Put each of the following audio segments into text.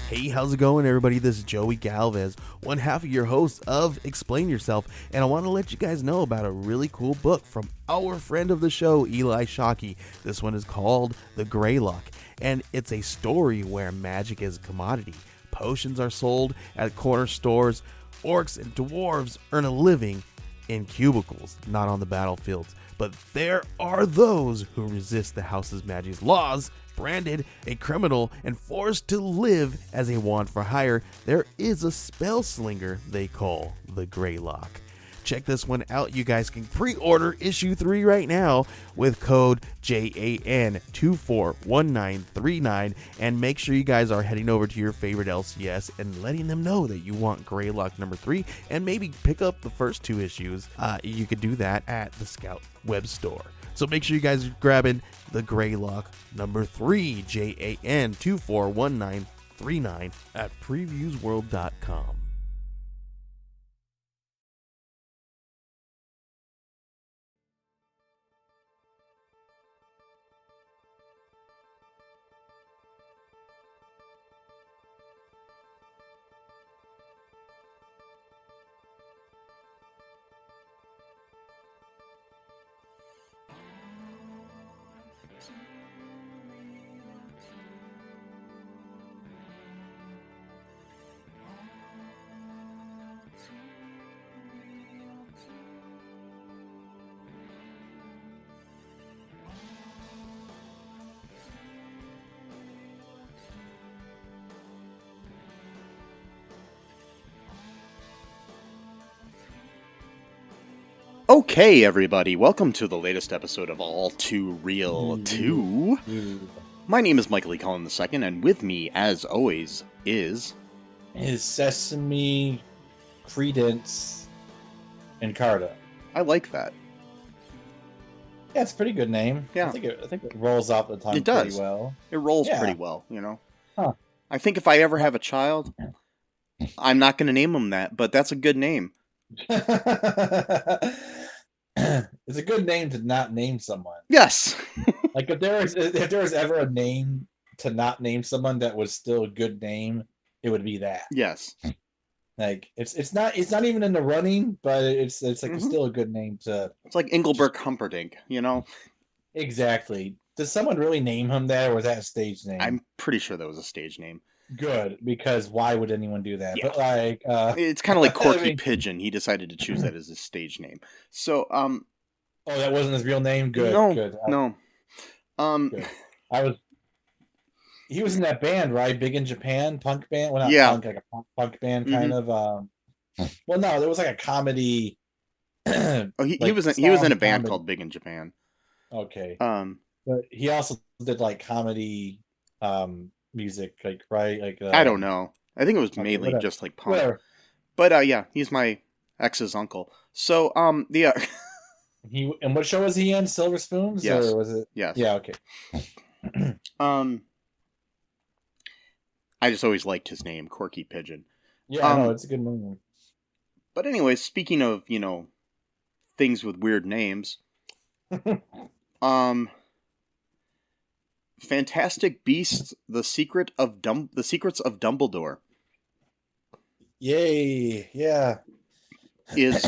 Hey, how's it going, everybody? This is Joey Galvez, one half of your host of Explain Yourself, and I want to let you guys know about a really cool book from our friend of the show, Eli Shockey. This one is called The Greylock, and it's a story where magic is a commodity. Potions are sold at corner stores. Orcs and dwarves earn a living in cubicles, not on the battlefields. But there are those who resist the house's magic's laws. Branded a criminal and forced to live as a wand for hire, there is a spell slinger they call the Greylock. Check this one out. You guys can pre-order issue 3 right now with code JAN241939, and make sure you guys are heading over to your favorite LCS and letting them know that you want Greylock number 3, and maybe pick up the first 2 issues. You could do that at the Scout web store. So make sure you guys are grabbing the Greylock number 3, JAN241939 at previewsworld.com. Okay, everybody, welcome to the latest episode of All Too Real 2. My name is Michael E. Cullen II, and with me, as always, is Sesame, Credence, and Carta. I like that. Yeah, it's a pretty good name. Yeah. I think it rolls off the tongue It does. pretty well. It rolls Yeah. pretty well, you know? Huh. I think if I ever have a child, I'm not going to name him that, but that's a good name. It's a good name to not name someone. Yes. Like if there was ever a name to not name someone that was still a good name, it would be that. Yes. Like it's not even in the running, but it's like it's still a good name to. It's like Engelbert Humperdinck, you know? Exactly. Does someone really name him that, or was that a stage name? I'm pretty sure that was a sage name. Good, because why would anyone do that? Yeah. But like, It's kind of like Corky I mean- Pigeon. He decided to choose that as his stage name. So, oh, that wasn't his real name. Good, no, good. no. Good. He was in that band, right? Big in Japan, punk band. Well, not Yeah. punk, like a punk band, kind of. Well, no, there was like a comedy. Oh, he like, was in a band comedy. called Big in Japan. Okay, But he also did like comedy, music, like right, like. I don't know. I think it was okay, mainly whatever. just like punk. Whatever. But yeah, he's my ex's uncle. So the And what show was he in? Silver Spoons, Yes. or was it? yes. Yeah. Okay. I just always liked his name, Corky Pigeon. Yeah, I know it's a good name. But anyways, speaking of, things with weird names, Fantastic Beasts: The Secrets of Dumbledore Yay! Yeah. is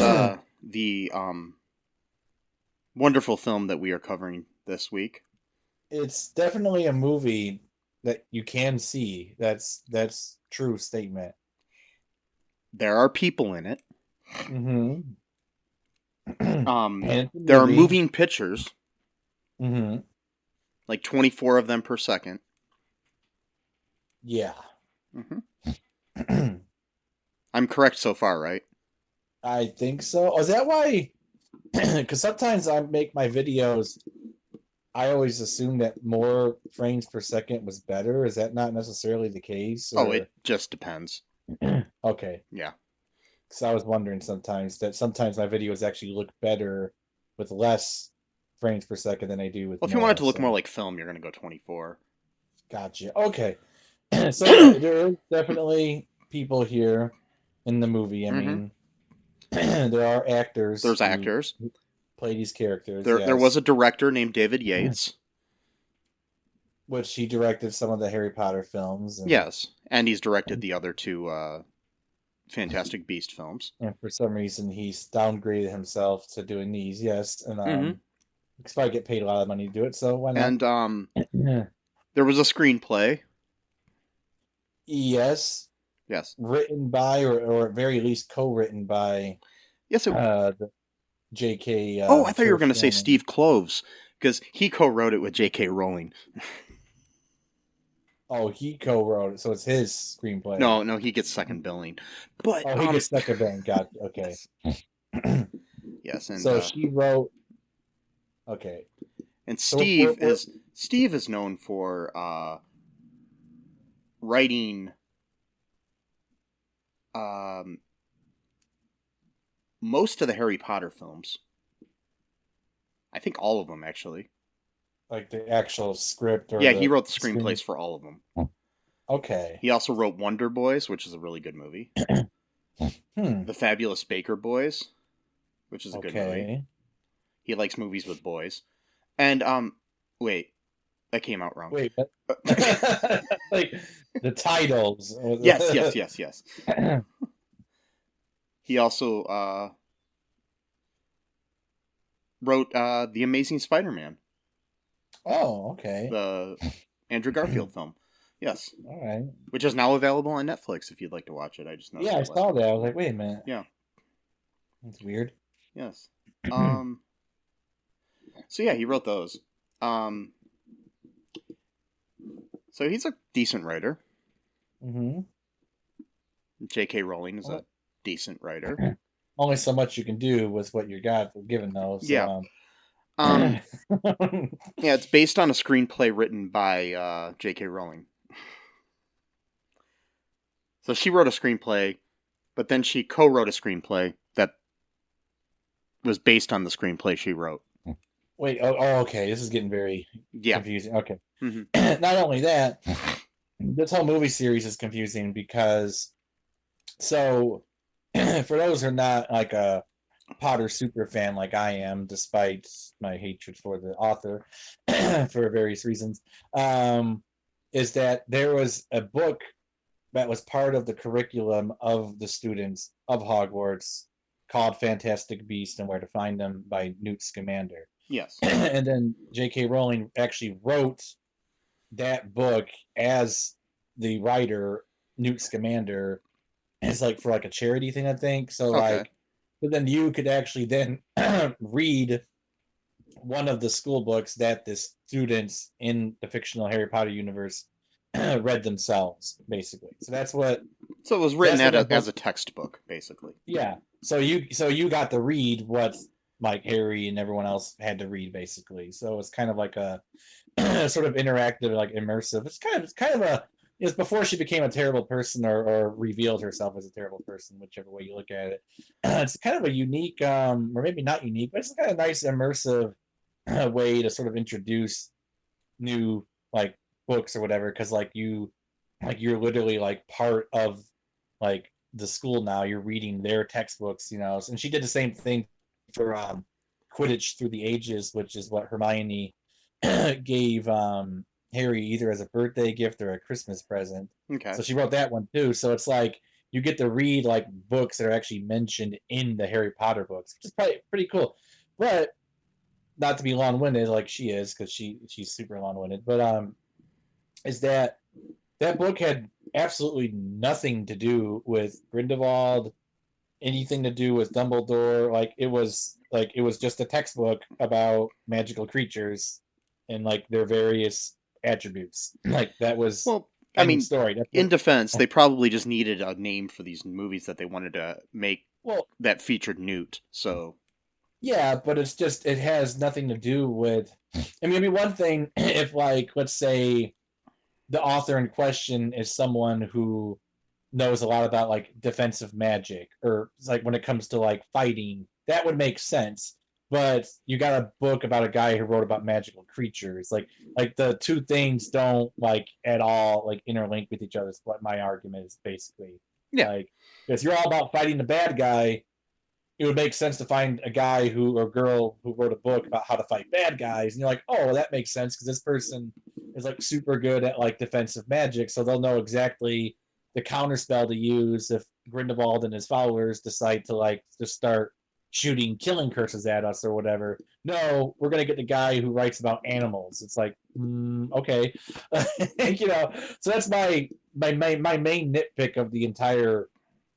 the wonderful film that we are covering this week. It's definitely a movie that you can see. That's true statement. There are people in it. Mm-hmm. And it's a There are movie. moving pictures, Mm-hmm. like 24 of them per second. Yeah. Mm-hmm. I'm correct so far, right? I think so. Oh, is that why? Because sometimes I make my videos, I always assume that more frames per second was better. Is that not necessarily the case? Oh, or- it just depends. Okay. Yeah. So I was wondering sometimes my videos actually look better with less frames per second than I do with Well, if you more, want it to look so- more like film, you're going to go 24. Gotcha. Okay. So yeah, there is definitely people here in the movie. I mean, there are actors. There's who actors. play these characters. There yes. was a director named David Yates. which he directed some of the Harry Potter films. And, Yes, and he's directed the other two Fantastic Beast films. and for some reason, he's downgraded himself to doing these. Yes, and Mm-hmm. because probably get paid a lot of money to do it, so why not? And Yeah. there was a screenplay. Yes, Yes. written by, or at very least co-written by, Yes. the J.K. Oh, I thought you were going to say Rowling. Steve Kloves, because he co-wrote it with J.K. Rowling. Oh, he co-wrote it, so it's his screenplay. No, he gets second billing. But Oh, he gets second billing. Got it. Okay. Yes, and So she wrote. Okay. and So Steve is known for writing most of the Harry Potter films. I think all of them, actually. Like the actual script, or Yeah, he wrote the screenplays for all of them. Okay. He also wrote Wonder Boys, which is a really good movie. The Fabulous Baker Boys, which is a good movie. He likes movies with boys. And wait, that came out wrong. Wait, like the titles. Yes. He also wrote The Amazing Spider-Man. Oh, okay. The Andrew Garfield film. Yes. All right. Which is now available on Netflix if you'd like to watch it. I just noticed. Yeah, I saw that. I was like, wait a minute. Yeah. That's weird. Yes. So yeah, he wrote those. So he's a decent writer. Mm-hmm. J.K. Rowling is a decent writer. Only so much you can do with what you got given those. So, Yeah. Yeah, it's based on a screenplay written by J.K. Rowling. So she wrote a screenplay, but then she co-wrote a screenplay that was based on the screenplay she wrote. Wait, okay. This is getting very confusing. Okay. Mm-hmm. Not only that, this whole movie series is confusing because, so, for those who are not like a Potter super fan like I am, despite my hatred for the author for various reasons, is that there was a book that was part of the curriculum of the students of Hogwarts called Fantastic Beasts and Where to Find Them by Newt Scamander. Yes. And then J.K. Rowling actually wrote that book as the writer, Newt Scamander, as like for like a charity thing, I think. So like, but then you could actually then read one of the school books that the students in the fictional Harry Potter universe read themselves, basically. So that's what. So it was written as a textbook, basically. Yeah. So you got to read what like Harry and everyone else had to read, basically. So it's kind of like a sort of interactive, like immersive. It's kind of a. It's before she became a terrible person or revealed herself as a terrible person, whichever way you look at it. It's kind of a unique, or maybe not unique, but it's kind of nice immersive way to sort of introduce new like books or whatever, because you're literally like part of like the school now. You're reading their textbooks, and she did the same thing for Quidditch Through the Ages, which is what Hermione gave Harry either as a birthday gift or a Christmas present. Okay. So she wrote that one too. So it's like you get to read like books that are actually mentioned in the Harry Potter books, which is probably pretty cool. But not to be long-winded like she is, because she's super long-winded. But is that book had absolutely nothing to do with Grindelwald, anything to do with Dumbledore. Like it was just a textbook about magical creatures and like their various attributes. Like that was story. In defense, they probably just needed a name for these movies that they wanted to make that featured Newt. So yeah, but it has nothing to do with. I mean, one thing if like let's say the author in question is someone who knows a lot about like defensive magic, or like when it comes to like fighting, that would make sense. But you got a book about a guy who wrote about magical creatures. Like the two things don't like at all like interlink with each other. Is what my argument is basically. Yeah. Like, because you're all about fighting the bad guy, it would make sense to find a guy or girl who wrote a book about how to fight bad guys, and you're like, oh, well, that makes sense because this person is like super good at like defensive magic, so they'll know exactly the counter spell to use if Grindelwald and his followers decide to like just start shooting killing curses at us or whatever. No, we're gonna get the guy who writes about animals. It's like, okay, So that's my main nitpick of the entire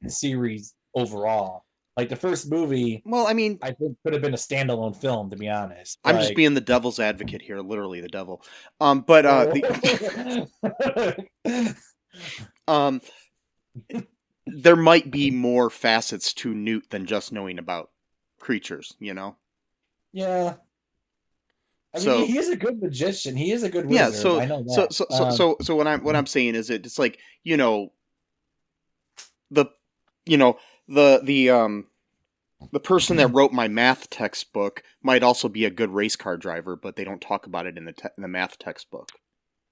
series overall. Like the first movie, well, I mean, I think could have been a standalone film, to be honest. I'm just being the devil's advocate here, literally the devil. But there might be more facets to Newt than just knowing about creatures, Yeah. I mean, he is a good magician. He is a good wizard. Yeah. I know that. So what I'm saying is it's like the person that wrote my math textbook might also be a good race car driver, but they don't talk about it in the math textbook.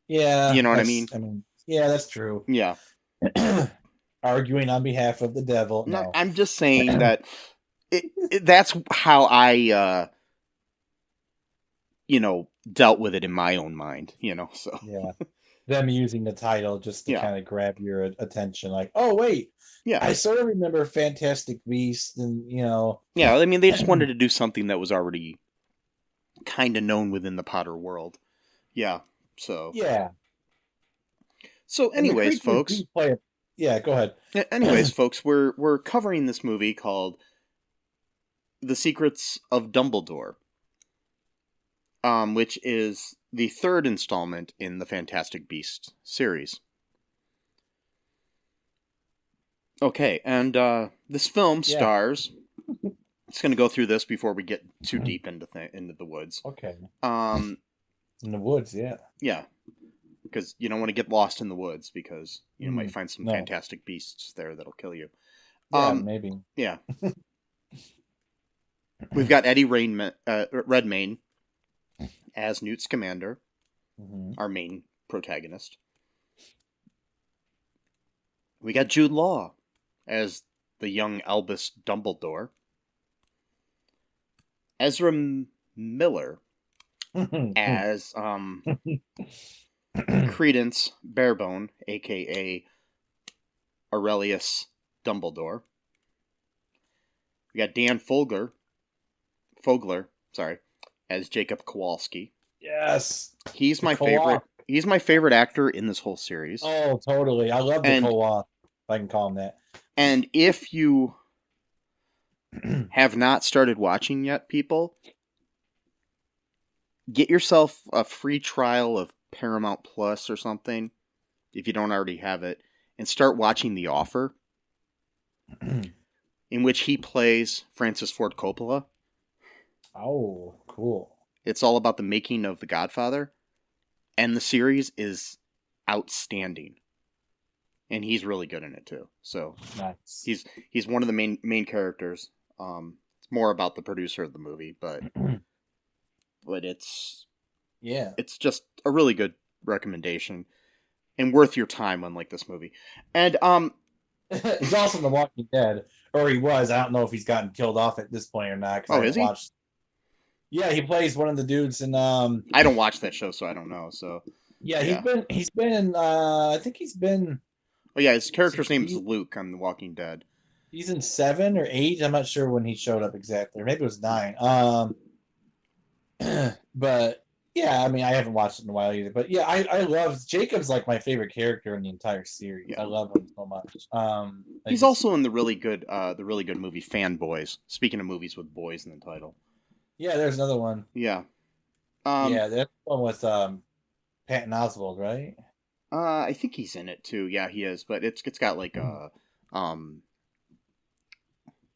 Yeah. You know what I mean? Yeah, that's true. Yeah. Arguing on behalf of the devil. No. I'm just saying that that's how I, dealt with it in my own mind, so. Yeah. Them using the title just to kind of grab your attention. Like, oh, wait. Yeah. I sort of remember Fantastic Beasts and, Yeah, I mean, they just wanted to do something that was already kind of known within the Potter world. Yeah, so. Yeah. So anyways, folks. Yeah, go ahead. Anyways, folks, we're covering this movie called The Secrets of Dumbledore, which is the third installment in the Fantastic Beasts series. Okay, and this film stars. It's going to go through this before we get too deep into the woods. Okay. In the woods, yeah. Yeah, because you don't want to get lost in the woods because you might find some fantastic beasts there that'll kill you. Yeah, maybe. Yeah. We've got Eddie Redmayne as Newt Scamander, our main protagonist. We got Jude Law as the young Albus Dumbledore. Ezra Miller as Credence Barebone, a.k.a. Aurelius Dumbledore. We got Dan Fogler, as Jacob Kowalski. Yes. He's my favorite. He's my favorite actor in this whole series. Oh, totally. I love the Kowalski, if I can call him that. And if you have not started watching yet, people, get yourself a free trial of Paramount Plus or something, if you don't already have it, and start watching The Offer, in which he plays Francis Ford Coppola. Oh, cool. It's all about the making of The Godfather, and the series is outstanding. And he's really good in it too. So nice. He's one of the main characters. It's more about the producer of the movie, but it's just a really good recommendation and worth your time, unlike this movie. And he's also in The Walking Dead, or he was. I don't know if he's gotten killed off at this point or not. Oh, is he? Yeah, he plays one of the dudes in. I don't watch that show, so I don't know. So yeah, he's been in. I think he's been. Oh yeah, his character's name is Luke on The Walking Dead. He's in 7 or 8. I'm not sure when he showed up exactly. Or maybe it was 9. But yeah, I mean, I haven't watched it in a while either. But yeah, I love Jacob's like my favorite character in the entire series. Yeah. I love him so much. He's also in the really good movie Fanboys. Speaking of movies with boys in the title. Yeah, there's another one. Yeah. Yeah, that's one with Patton Oswalt, right? I think he's in it too. Yeah, he is. But it's got like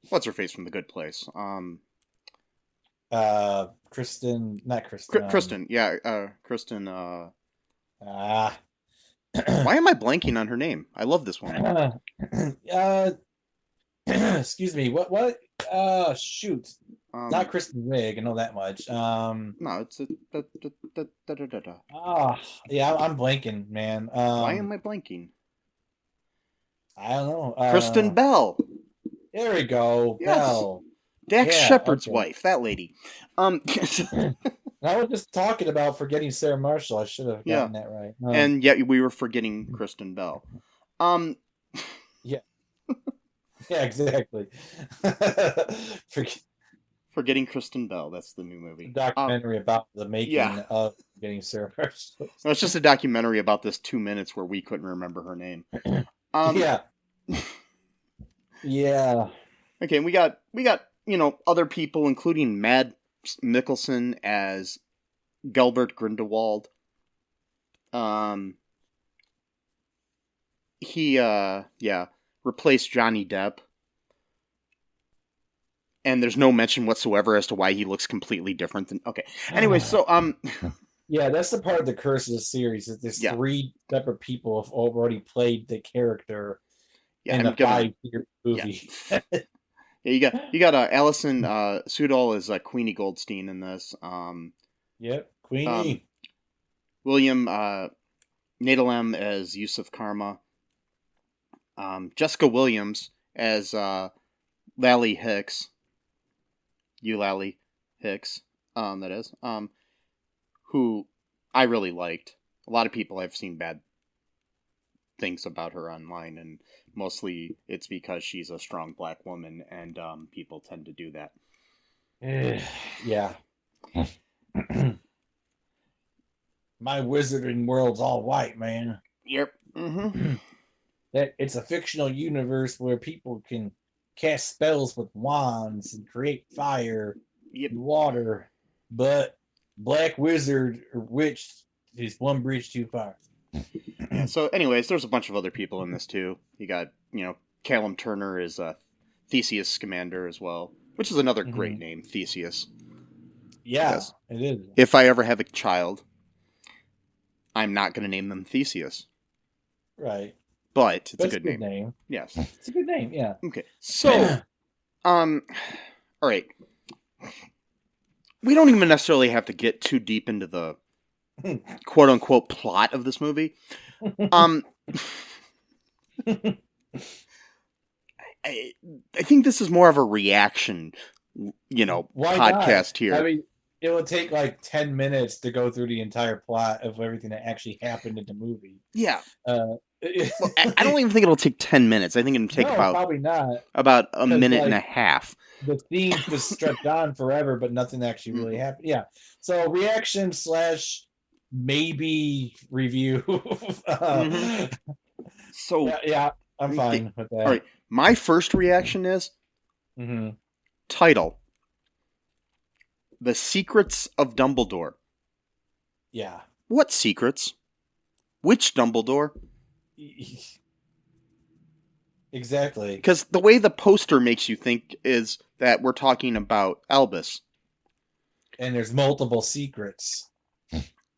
what's her face from The Good Place? Kristen, not Kristen. Kristen, yeah, Kristen. Why am I blanking on her name? I love this one. Excuse me. What? Shoot. Not Kristen Wiig. I know that much. No, it's a. Yeah, I'm blanking, man. Why am I blanking? I don't know. Kristen Bell. There we go. Yes. Bell. Dax Shepard's wife, that lady. I was just talking about forgetting Sarah Marshall. I should have gotten that right. And yet we were forgetting Kristen Bell. Yeah. Yeah, exactly. Forgetting Kristen Bell. That's the new movie. Documentary about the making of getting Sarah Marshall. Well, it's just a documentary about this 2 minutes where we couldn't remember her name. Yeah. Yeah. Okay, we got other people, including Mads Mikkelsen as Gellert Grindelwald. He replaced Johnny Depp. And there's no mention whatsoever as to why he looks completely different than... Okay. Anyway, so... Yeah, that's the part of the curse of the series, is there's 3 separate people have already played the character in a 5-year movie. Yeah, you got Alison Sudol as Queenie Goldstein in this. Yep, Queenie. William Nadalem as Yusuf Karma. Jessica Williams as Lally Hicks. Eulalie Hicks, that is. Who I really liked. A lot of people have seen bad things about her online, and mostly it's because she's a strong black woman, and people tend to do that. Yeah. My wizarding world's all white, man. Yep. Mm-hmm. That it's a fictional universe where people can cast spells with wands and create fire and water, but black wizard or witch is one bridge too far. Yeah, so anyways, there's a bunch of other people in this too. You got, Callum Turner is Theseus Scamander as well, which is another great name, Theseus. Yeah, it is. If I ever have a child, I'm not going to name them Theseus. Right. But it's a good name. Yes. It's a good name, yeah. Okay. So, all right. We don't even necessarily have to get too deep into the quote unquote plot of this movie. I think this is more of a reaction, podcast here. I mean, it will take like 10 minutes to go through the entire plot of everything that actually happened in the movie. Yeah. I don't even think it'll take 10 minutes. I think it'll take probably not. About a minute and a half. The theme just stretched on forever, but nothing actually really happened. Yeah. So reaction / maybe review. So yeah, I'm fine with that. All right. My first reaction is title. The Secrets of Dumbledore. Yeah. What secrets? Which Dumbledore? Exactly. Because the way the poster makes you think is that we're talking about Albus. And there's multiple secrets.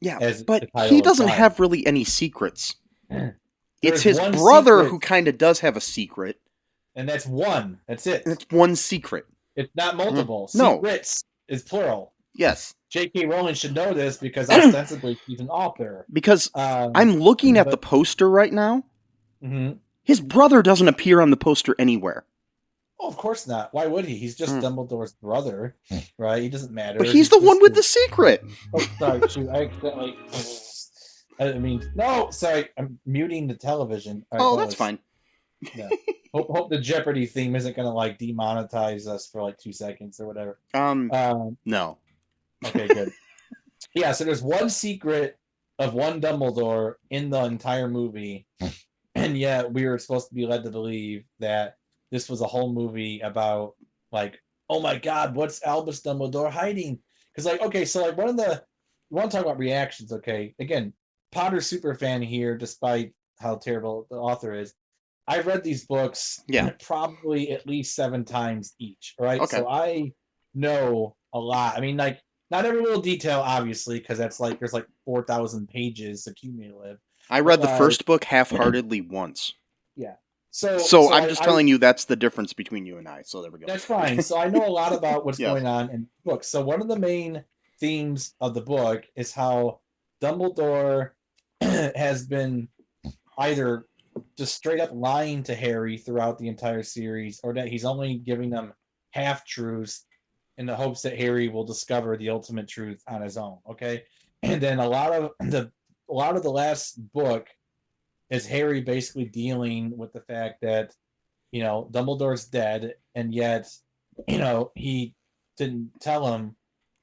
Yeah, but he doesn't have really any secrets. It's his brother secret, who kind of does have a secret. And that's one. That's it. It's one secret. It's not multiple. No. Secrets is plural. Yes. J.K. Rowling should know this because ostensibly she's an author. Because I'm looking at the poster right now. His brother doesn't appear on the poster anywhere. Oh, of course not. Why would he? He's just Dumbledore's brother, right? He doesn't matter. But he's the one with the secret. Oh, sorry. Shoot, I accidentally... no, sorry. I'm muting the television. Right, that's fine. Yeah. Hope the Jeopardy theme isn't going to demonetize us for 2 seconds or whatever. No. Okay, good. Yeah, so there's one secret of one Dumbledore in the entire movie, and yet we were supposed to be led to believe that this was a whole movie about oh my God, what's Albus Dumbledore hiding? Because one of the we want to talk about reactions. Okay, again, Potter super fan here, despite how terrible the author is. I've read these books probably at least 7 times each, right? Okay. So I know a lot. I mean, not every little detail, obviously, because that's there's 4,000 pages accumulative. I read the first book half-heartedly once. Yeah. So I'm just telling you that's the difference between you and I. So there we go. That's fine. So I know a lot about what's going on in books. So one of the main themes of the book is how Dumbledore has been either just straight up lying to Harry throughout the entire series, or that he's only giving them half-truths in the hopes that Harry will discover the ultimate truth on his own. Okay, and then a lot of the last book is Harry basically dealing with the fact that Dumbledore's dead, and yet he didn't tell him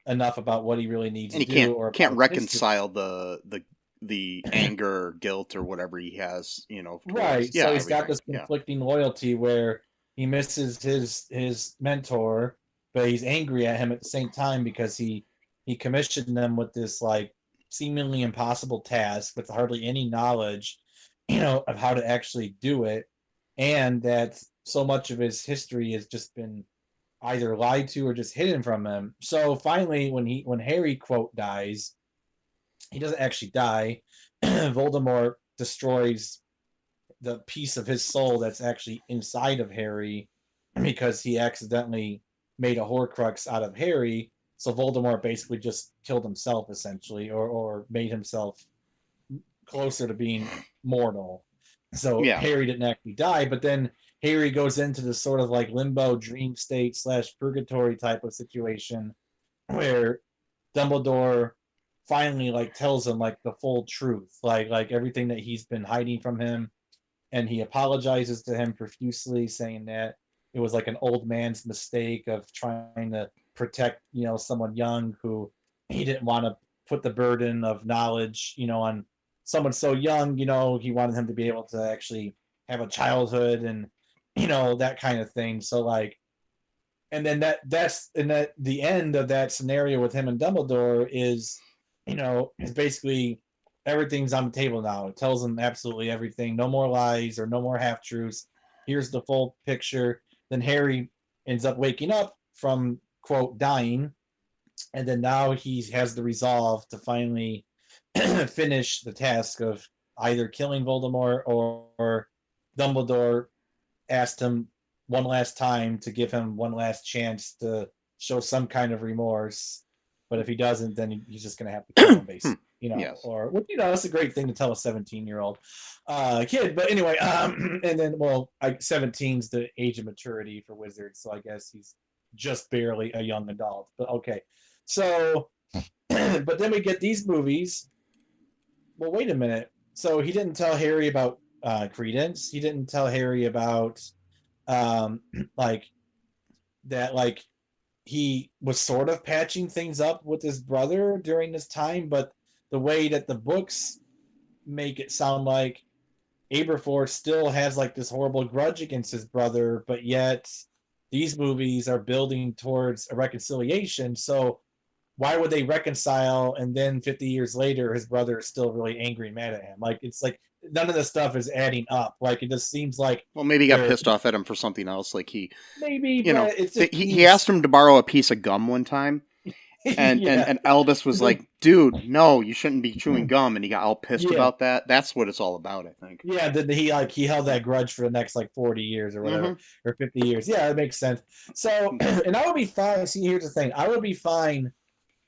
enough about what he really needs and to do, or can't reconcile the anger, guilt, or whatever he has. Right. So he's got this conflicting loyalty where he misses his mentor, but he's angry at him at the same time because he commissioned them with this like seemingly impossible task with hardly any knowledge, of how to actually do it, and that so much of his history has just been either lied to or just hidden from him. So finally, when Harry quote dies, he doesn't actually die. Voldemort destroys the piece of his soul that's actually inside of Harry because he accidentally made a Horcrux out of Harry. So Voldemort basically just killed himself, essentially, or made himself closer to being mortal. So Harry didn't actually die, but then Harry goes into this sort of like limbo dream state / purgatory type of situation where Dumbledore finally like tells him like the full truth, like everything that he's been hiding from him, and he apologizes to him profusely, saying that it was like an old man's mistake of trying to protect someone young who he didn't want to put the burden of knowledge on someone so young. He wanted him to be able to actually have a childhood and that kind of thing. So like, and then that's the end of that scenario with him and Dumbledore is is basically everything's on the table now. It tells him absolutely everything. No more lies or no more half-truths. Here's the full picture. Then Harry ends up waking up from, quote, dying. And then now he has the resolve to finally finish the task of either killing Voldemort or Dumbledore asked him one last time to give him one last chance to show some kind of remorse. But if he doesn't, then he's just going to have to kill him, basically. Yes. Or that's a great thing to tell a 17-year-old kid. But anyway, and then 17's the age of maturity for wizards, so I guess he's just barely a young adult. But okay, so but then we get these movies. Well, wait a minute. So he didn't tell Harry about Credence. He didn't tell Harry about he was sort of patching things up with his brother during this time, but the way that the books make it sound like Aberforth still has like this horrible grudge against his brother, but yet these movies are building towards a reconciliation. So why would they reconcile and then 50 years later his brother is still really angry and mad at him? Like, it's like none of this stuff is adding up. Like, it just seems like, well, maybe he got pissed off at him for something else. Like he he asked him to borrow a piece of gum one time. And Albus was like, dude, no, you shouldn't be chewing gum, and he got all pissed about that. That's what it's all about, I think. Yeah, then he held that grudge for the next 40 years or whatever, or 50 years. Yeah, it makes sense. So, and I would be fine. See, here's the thing. I would be fine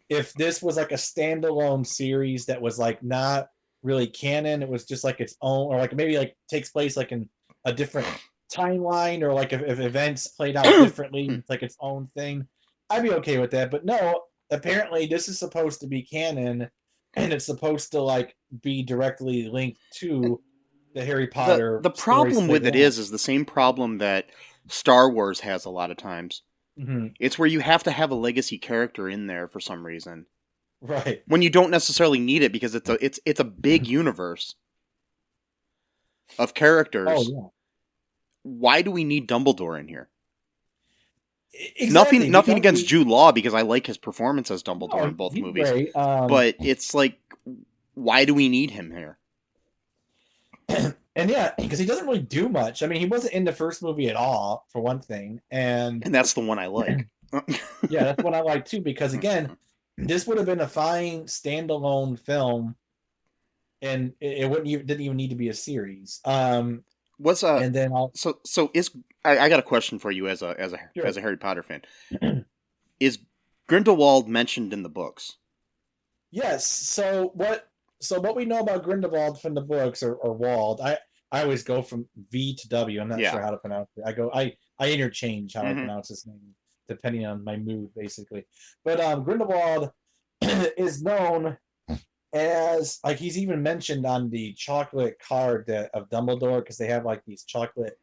if this was like a standalone series that was like not really canon. It was just like its own, or like maybe like takes place like in a different timeline, or like if events played out differently, it's like its own thing. I'd be okay with that. But no, apparently this is supposed to be canon, and it's supposed to like be directly linked to the Harry Potter. The problem with it is the same problem that Star Wars has a lot of times. Mm-hmm. It's where you have to have a legacy character in there for some reason, right? When you don't necessarily need it because it's a big universe of characters. Oh yeah. Why do we need Dumbledore in here? Exactly. Nothing against Jude Law, because I like his performance as Dumbledore in both movies. Great. But it's like, why do we need him here? And yeah, because he doesn't really do much. I mean, he wasn't in the first movie at all, for one thing. And that's the one I like. Yeah, that's one I like too, because again, this would have been a fine standalone film, and it didn't even need to be a series. And then I got a question for you as a Harry Potter fan. Is Grindelwald mentioned in the books? Yes. So what we know about Grindelwald from the books, or Wald, I always go from V to W. I'm not sure how to pronounce it. I interchange how I pronounce his name. depending on my mood, basically. But Grindelwald is known as, like, he's even mentioned on the chocolate card of Dumbledore, because they have like these chocolate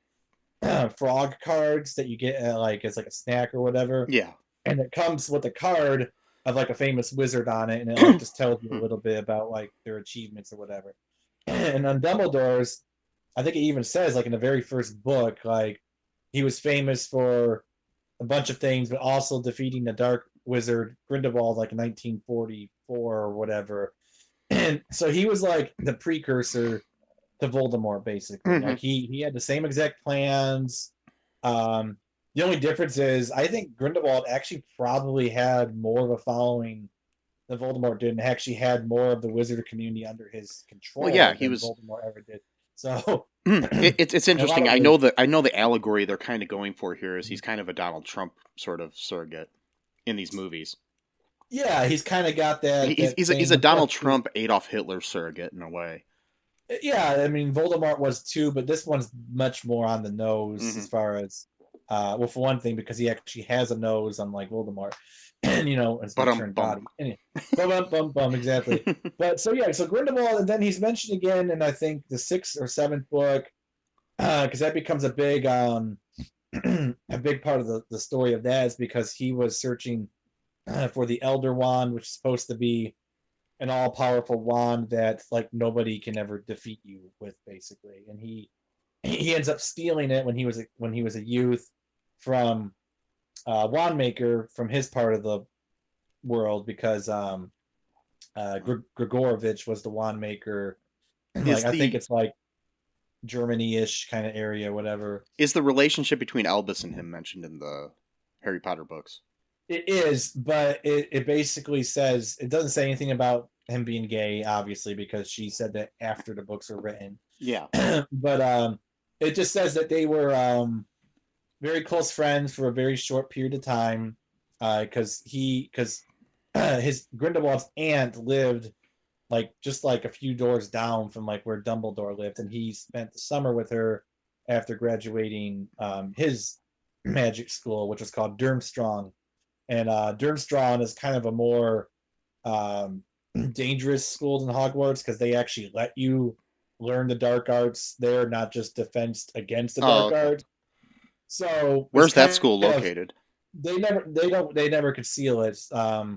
frog cards that you get like as like a snack or whatever. Yeah. And it comes with a card of like a famous wizard on it, and it like just tells you a little bit about like their achievements or whatever. And on Dumbledore's, I think it even says like in the very first book, like he was famous for a bunch of things, but also defeating the Dark Wizard Grindelwald like in 1944 or whatever. And so he was like the precursor to Voldemort, basically. Like he had the same exact plans. The only difference is I think Grindelwald actually probably had more of a following than Voldemort did, and actually had more of the wizard community under his control than Voldemort ever did. So it's interesting. I know the allegory they're kind of going for here is he's kind of a Donald Trump sort of surrogate in these movies. Yeah, he's kind of got that. He's a Donald Trump, Adolf Hitler surrogate in a way. Yeah, I mean Voldemort was too, but this one's much more on the nose as far as, well, for one thing, because he actually has a nose, unlike Voldemort, and his returned body. Anyway, exactly. But so Grindelwald, and then he's mentioned again in I think the 6th or 7th book, because that becomes a big part of the story of that, is because he was searching for the Elder Wand, which is supposed to be an all-powerful wand that like nobody can ever defeat you with, basically. And he ends up stealing it when he was a youth from Wandmaker from his part of the world, because Grigorovich was the Wandmaker. Like, I think it's like Germany-ish kind of area, whatever. Is the relationship between Albus and him mentioned in the Harry Potter books? It is, but it basically says, it doesn't say anything about him being gay, obviously, because she said that after the books were written. Yeah. But it just says that they were very close friends for a very short period of time, because his Grindelwald's aunt lived just a few doors down from like where Dumbledore lived, and he spent the summer with her after graduating his magic school, which was called Durmstrang. And Durmstrang is kind of a more dangerous school than Hogwarts, because they actually let you learn the dark arts there, not just defense against the dark arts. So where's that school located? They never conceal it. I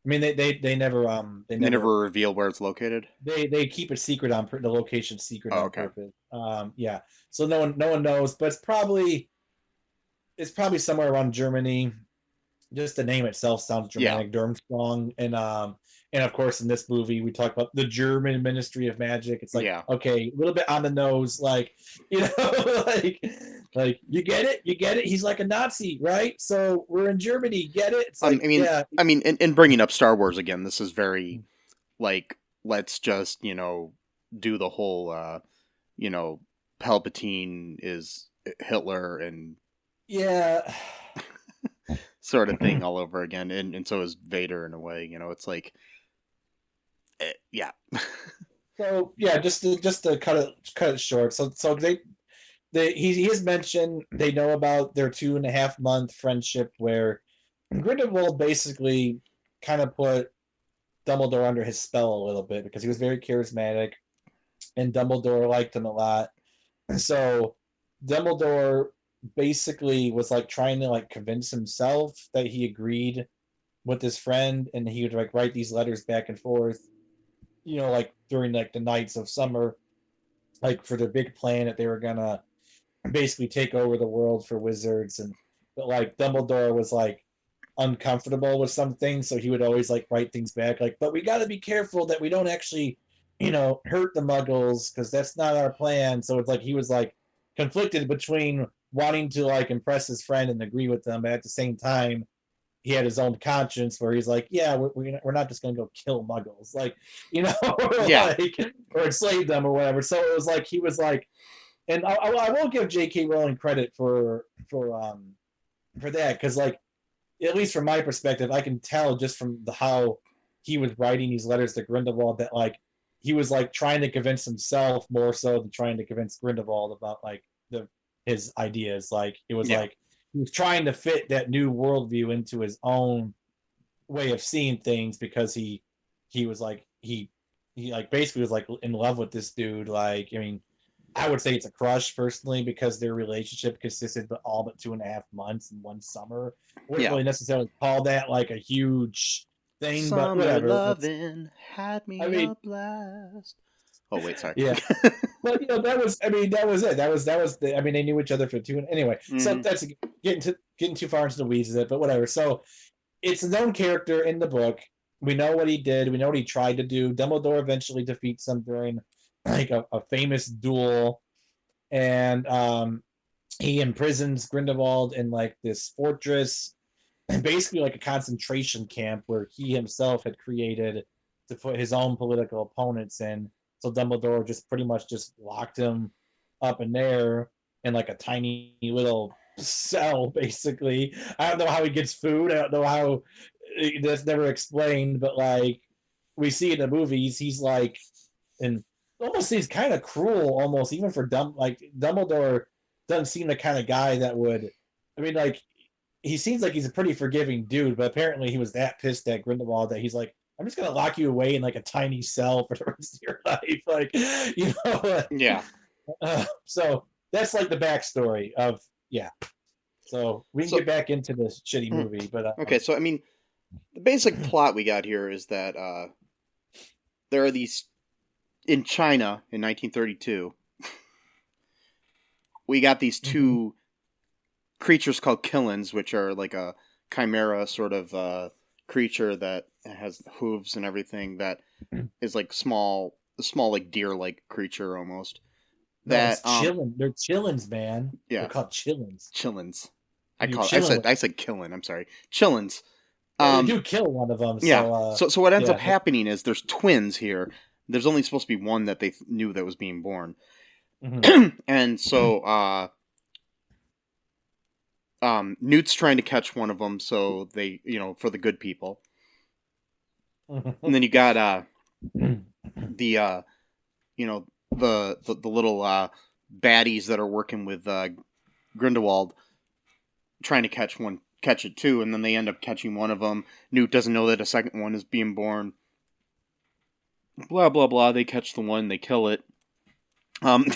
mean, they never reveal where it's located. They keep it secret on the location secret on purpose. Yeah, so no one knows, but it's probably somewhere around Germany. Just the name itself sounds Germanic, Durmstrang, and of course in this movie we talk about the German Ministry of Magic. It's like, okay, a little bit on the nose, like, like you get it. He's like a Nazi, right? So we're in Germany, get it? It's like, I mean, in bringing up Star Wars again, this is very like, let's just do the whole Palpatine is Hitler and sort of thing all over again, and so is Vader in a way. It's like, So just to cut it short. So he has mentioned they know about their 2.5-month friendship, where Grindelwald basically kind of put Dumbledore under his spell a little bit, because he was very charismatic, and Dumbledore liked him a lot. So Dumbledore basically was like trying to like convince himself that he agreed with his friend, and he would like write these letters back and forth, like during like the nights of summer, like for their big plan that they were gonna basically take over the world for wizards. But like Dumbledore was like uncomfortable with some things, so he would always like write things back like, but we got to be careful that we don't actually hurt the Muggles, because that's not our plan. So it's like he was like conflicted between wanting to like impress his friend and agree with them, but at the same time he had his own conscience where he's like, we're not just gonna go kill Muggles, like, or enslave them or whatever. So it was like he was like, and I will give J.K. Rowling credit for that, because like, at least from my perspective, I can tell just from how he was writing these letters to Grindelwald that like he was like trying to convince himself more so than trying to convince Grindelwald about like his ideas. Like it was like was trying to fit that new worldview into his own way of seeing things, because he was like he like basically was like in love with this dude. Like, I mean, I would say it's a crush personally, because their relationship consisted of all but 2.5 months in one summer. Wouldn't really necessarily call that like a huge thing, Summer but whatever. Loving had me a blast. Oh wait, sorry. Yeah, but that was it. They knew each other for two. Anyway, so that's getting too far into the weeds of it, but whatever. So it's a known character in the book. We know what he did. We know what he tried to do. Dumbledore eventually defeats him during like a famous duel, and he imprisons Grindelwald in like this fortress, basically like a concentration camp where he himself had created to put his own political opponents in. So Dumbledore just pretty much just locked him up in there in like a tiny little cell, basically. I don't know how he gets food. I don't know how, that's never explained, but like we see in the movies, he's like, and almost he's kind of cruel, almost even for Dumbledore doesn't seem the kind of guy that would. I mean, like, he seems like he's a pretty forgiving dude, but apparently he was that pissed at Grindelwald that he's like, I'm just gonna lock you away in like a tiny cell for the rest of your life, like, Yeah. So that's like the backstory of So we can get back into this shitty movie, but okay. So I mean, the basic plot we got here is that there are these in China in 1932. We got these two creatures called Killins, which are like a chimera sort of creature that has hooves and everything, that is like small like deer-like creature almost. That they're chillins, man. Yeah, they're called chillins. Chillins. I said killin. I'm sorry, chillins. They do kill one of them. So, yeah. So what ends up happening is there's twins here. There's only supposed to be one that they knew that was being born, and so Newt's trying to catch one of them, so they, for the good people. And then you got the little baddies that are working with Grindelwald, trying to catch it too, and then they end up catching one of them. Newt doesn't know that a second one is being born. Blah blah blah. They catch the one, they kill it, and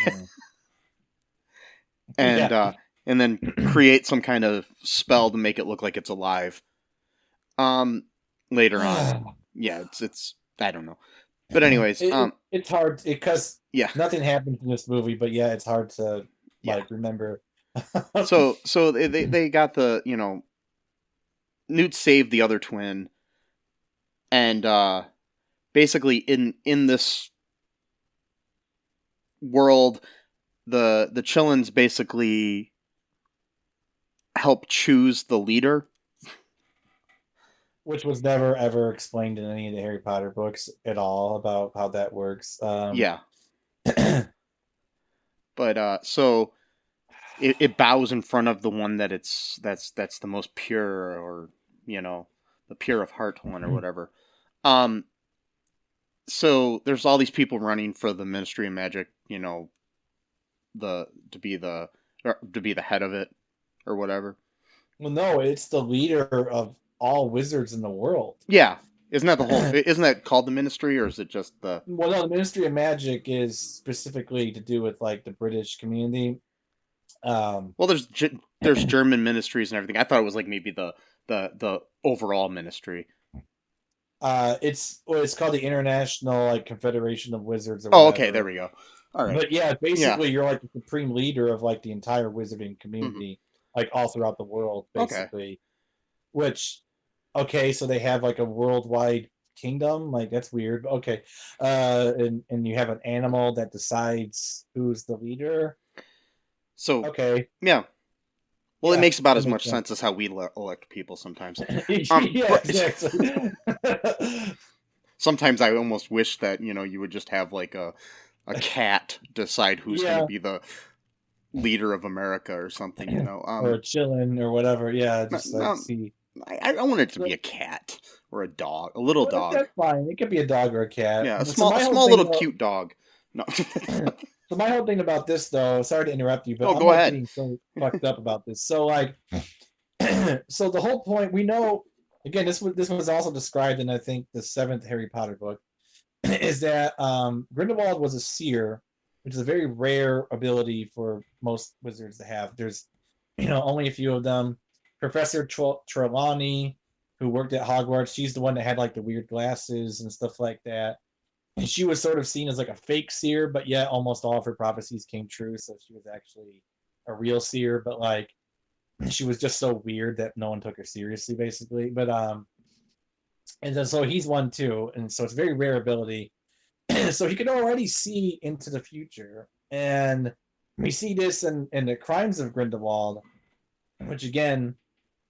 then create some kind of spell to make it look like it's alive. Later on, it's I don't know, but anyways, it's hard because nothing happens in this movie, but it's hard to remember. so they got the Newt saved the other twin, and basically in this world, the Chillins basically help choose the leader, which was never ever explained in any of the Harry Potter books at all about how that works. But so it bows in front of the one that's the most pure, or the pure of heart one, or whatever. So there's all these people running for the Ministry of Magic, to be the head of it or whatever. Well, no, it's the leader of all wizards in the world. Yeah. Isn't that called the Ministry, or is it just the... Well, no, the Ministry of Magic is specifically to do with like the British community. Well, there's German ministries and everything. I thought it was like maybe the overall ministry. It's called the International Confederation of Wizards. Or okay, there we go. All right, but basically you're like the supreme leader of like the entire wizarding community, like all throughout the world, basically. Okay. Which, so they have like a worldwide kingdom, like that's weird. Okay, and you have an animal that decides who's the leader. So okay, yeah. Well, it makes about as much sense as how we elect people sometimes. Exactly. Sometimes I almost wish that you would just have like a cat decide who's going to be the leader of America or something, or a chillin or whatever. Yeah, just see. I want it to be a cat or a dog, a little dog. That's fine. It could be a dog or a cat. Yeah, a small little cute dog. No. So my whole thing about this, though, sorry to interrupt you, but I'm go like ahead. getting so fucked up about this. So like, so the whole point we know, again, this was also described in I think the 7th Harry Potter book, is that Grindelwald was a seer, which is a very rare ability for most wizards to have. There's, only a few of them. Professor Trelawney, who worked at Hogwarts, she's the one that had like the weird glasses and stuff like that. And she was sort of seen as like a fake seer, but yet almost all of her prophecies came true. So she was actually a real seer, but like she was just so weird that no one took her seriously, basically. But and then so he's one too, and so it's a very rare ability. So he can already see into the future, and we see this in the Crimes of Grindelwald, which again,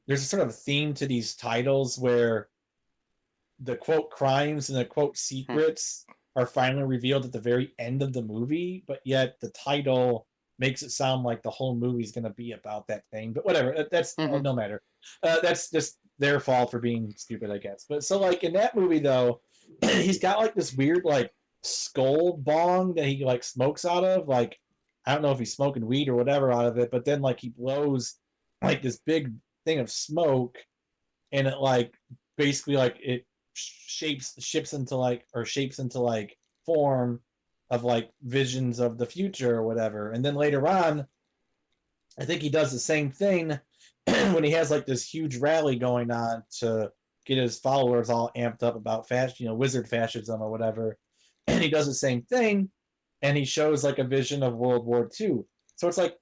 there's a sort of theme to these titles where the quote crimes and the quote secrets are finally revealed at the very end of the movie, but yet the title makes it sound like the whole movie is going to be about that thing. But whatever, that's no matter. That's just their fault for being stupid, I guess. But so like in that movie though, he's got like this weird like skull bong that he like smokes out of. Like I don't know if he's smoking weed or whatever out of it, but then like he blows like this big thing of smoke, and it like basically like it shapes into like form of like visions of the future or whatever. And then later on, I think he does the same thing when he has like this huge rally going on to get his followers all amped up about wizard fascism or whatever. And he does the same thing, and he shows like a vision of World War II. So it's like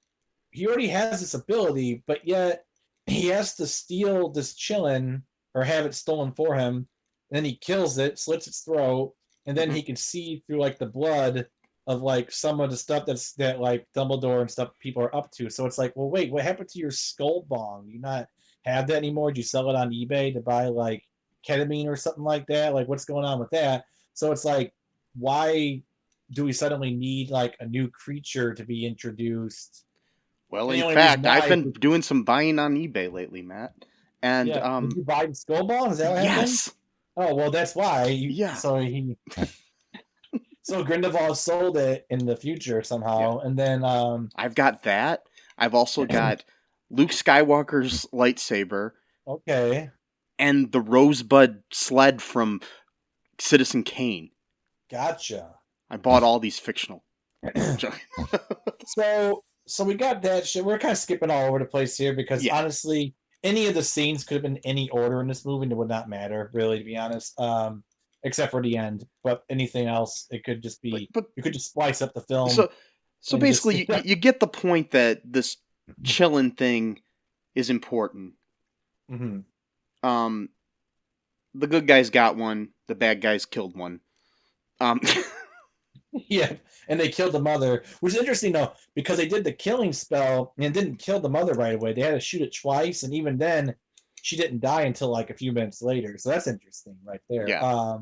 he already has this ability, but yet he has to steal this chillin or have it stolen for him. And then he kills it, slits its throat, and then he can see through like the blood of like some of the stuff that like Dumbledore and stuff people are up to. So it's like, well, wait, what happened to your skull bong? Do you not have that anymore? Do you sell it on eBay to buy like ketamine or something like that? Like, what's going on with that? So it's like, why do we suddenly need like a new creature to be introduced? Well, in fact, I've been doing some buying on eBay lately, Matt. And did you buy the skull bong? Is that what happened? Yes. Oh well, that's why. So Grindelwald sold it in the future somehow, and then I've got that. I've also got Luke Skywalker's lightsaber. Okay. And the Rosebud sled from Citizen Kane. Gotcha. I bought all these fictional. So we got that shit. We're kind of skipping all over the place here because honestly, any of the scenes could have been any order in this movie, and it would not matter, really, to be honest. Except for the end. But anything else, it could just be. But you could just splice up the film. So basically, you get the point that this chillin' thing is important. Mm-hmm. The good guys got one. The bad guys killed one. Yeah, and they killed the mother, which is interesting though, because they did the killing spell and didn't kill the mother right away. They had to shoot it twice, and even then, she didn't die until like a few minutes later. So that's interesting, right there. Yeah.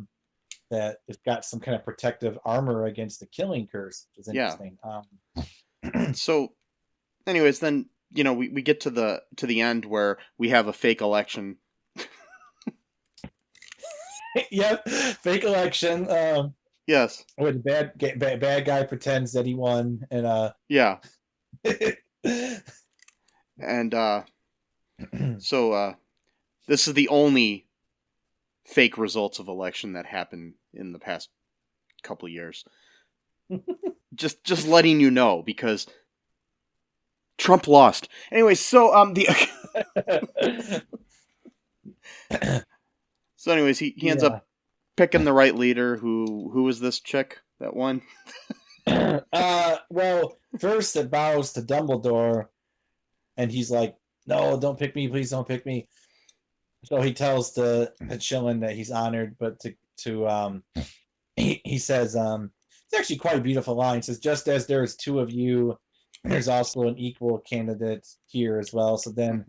That it's got some kind of protective armor against the killing curse, which is interesting. Yeah. So, anyways, then we get to the end where we have a fake election. Yep, fake election. Yes. Where the bad guy pretends that he won, and yeah. And so this is the only fake results of election that happened in the past couple of years. just letting you know, because Trump lost. Anyway, so so anyways, he ends up picking the right leader. Who was this chick that won? Well, first it bows to Dumbledore, and he's like, "No, don't pick me, please don't pick me." So he tells the Chillin that he's honored, but he says, it's actually quite a beautiful line. It says, "Just as there's two of you, there's also an equal candidate here as well." So then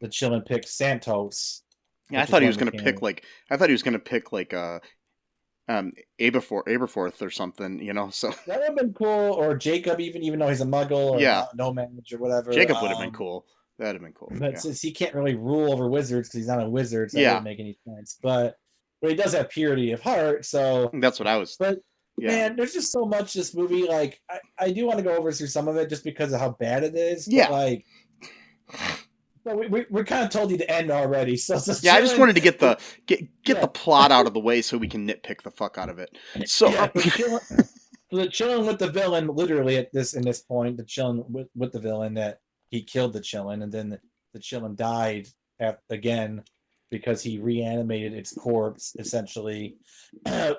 the Chillin picks Santos. Yeah, I thought he was going to pick like Aberforth or something, so that would have been cool. Or Jacob, even though he's a Muggle or no mage or whatever. Jacob would have been cool. That'd have been cool. But since he can't really rule over wizards because he's not a wizard, so that doesn't make any sense. But he does have purity of heart, so that's what I was. But Man, there's just so much this movie. Like, I do want to go over through some of it just because of how bad it is. Yeah. But like, so we kind of told you the end already. So yeah, I just wanted to get the plot out of the way so we can nitpick the fuck out of it. So the chilling with the villain, literally in this point, the chilling with the villain that he killed the chillin, and then the chillin died again because he reanimated its corpse essentially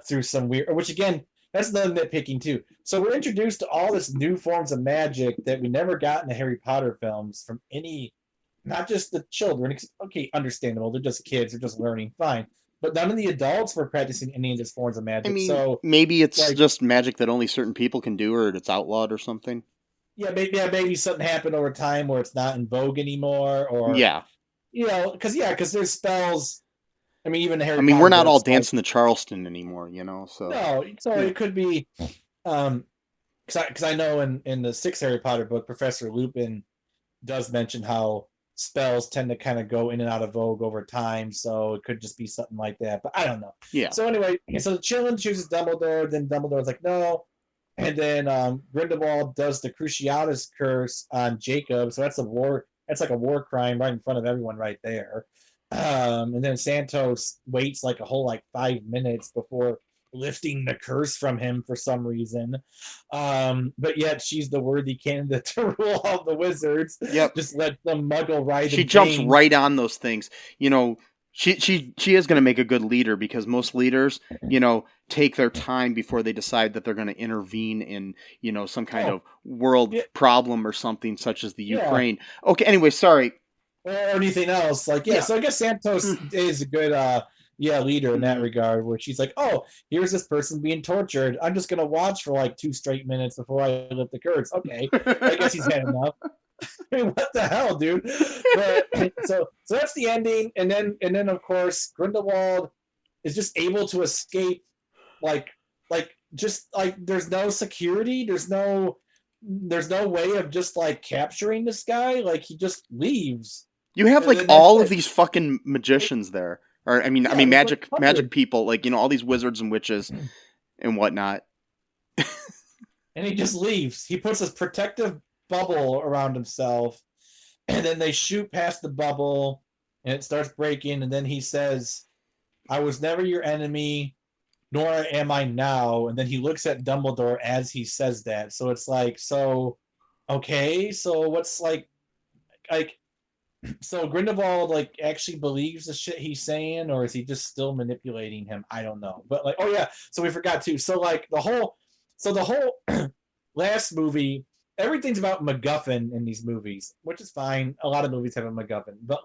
through some weird. Which again, that's another nitpicking too. So we're introduced to all this new forms of magic that we never got in the Harry Potter films from any. Not just the children. Okay, understandable. They're just kids. They're just learning. Fine. But none of the adults were practicing any of these forms of magic. I mean, so maybe it's like, just magic that only certain people can do, or it's outlawed or something. Yeah, maybe something happened over time where it's not in vogue anymore, or because there's spells. I mean, even Harry. I mean, we're not all dancing the Charleston anymore, So no, so it could be, because I know in the 6th Harry Potter book, Professor Lupin does mention how spells tend to kind of go in and out of vogue over time, so it could just be something like that, but I don't know. Yeah. So anyway, so Chillin chooses Dumbledore, then Dumbledore's like, no. And then Grindelwald does the Cruciatus curse on Jacob, so that's like a war crime right in front of everyone right there. And then Santos waits like a whole 5 minutes before lifting the curse from him for some reason, but yet she's the worthy candidate to rule all the wizards. Yep. Just let the Muggle ride. She jumps right on those things. She is going to make a good leader, because most leaders, take their time before they decide that they're going to intervene in, some kind of world problem or something, such as the Ukraine. Okay. Anyway, sorry. Or anything else. So I guess Santos is a good leader in that regard, where she's like, oh, here's this person being tortured. I'm just going to watch for 2 straight minutes before I lift the curse. Okay. I guess he's had enough. I mean, what the hell, dude? But so that's the ending, and then of course Grindelwald is just able to escape, there's no security, there's no way of just capturing this guy. He just leaves. You have all of these fucking magicians there. Or I mean magic people, all these wizards and witches and whatnot. And he just leaves. He puts his protective bubble around himself, and then they shoot past the bubble, and it starts breaking, and then he says, I was never your enemy, nor am I now. And then he looks at Dumbledore as he says that. So it's okay, so what's so Grindelwald actually believes the shit he's saying, or is he just still manipulating him? I don't know. But so we forgot too. So the whole last movie, everything's about MacGuffin in these movies, which is fine. A lot of movies have a MacGuffin, but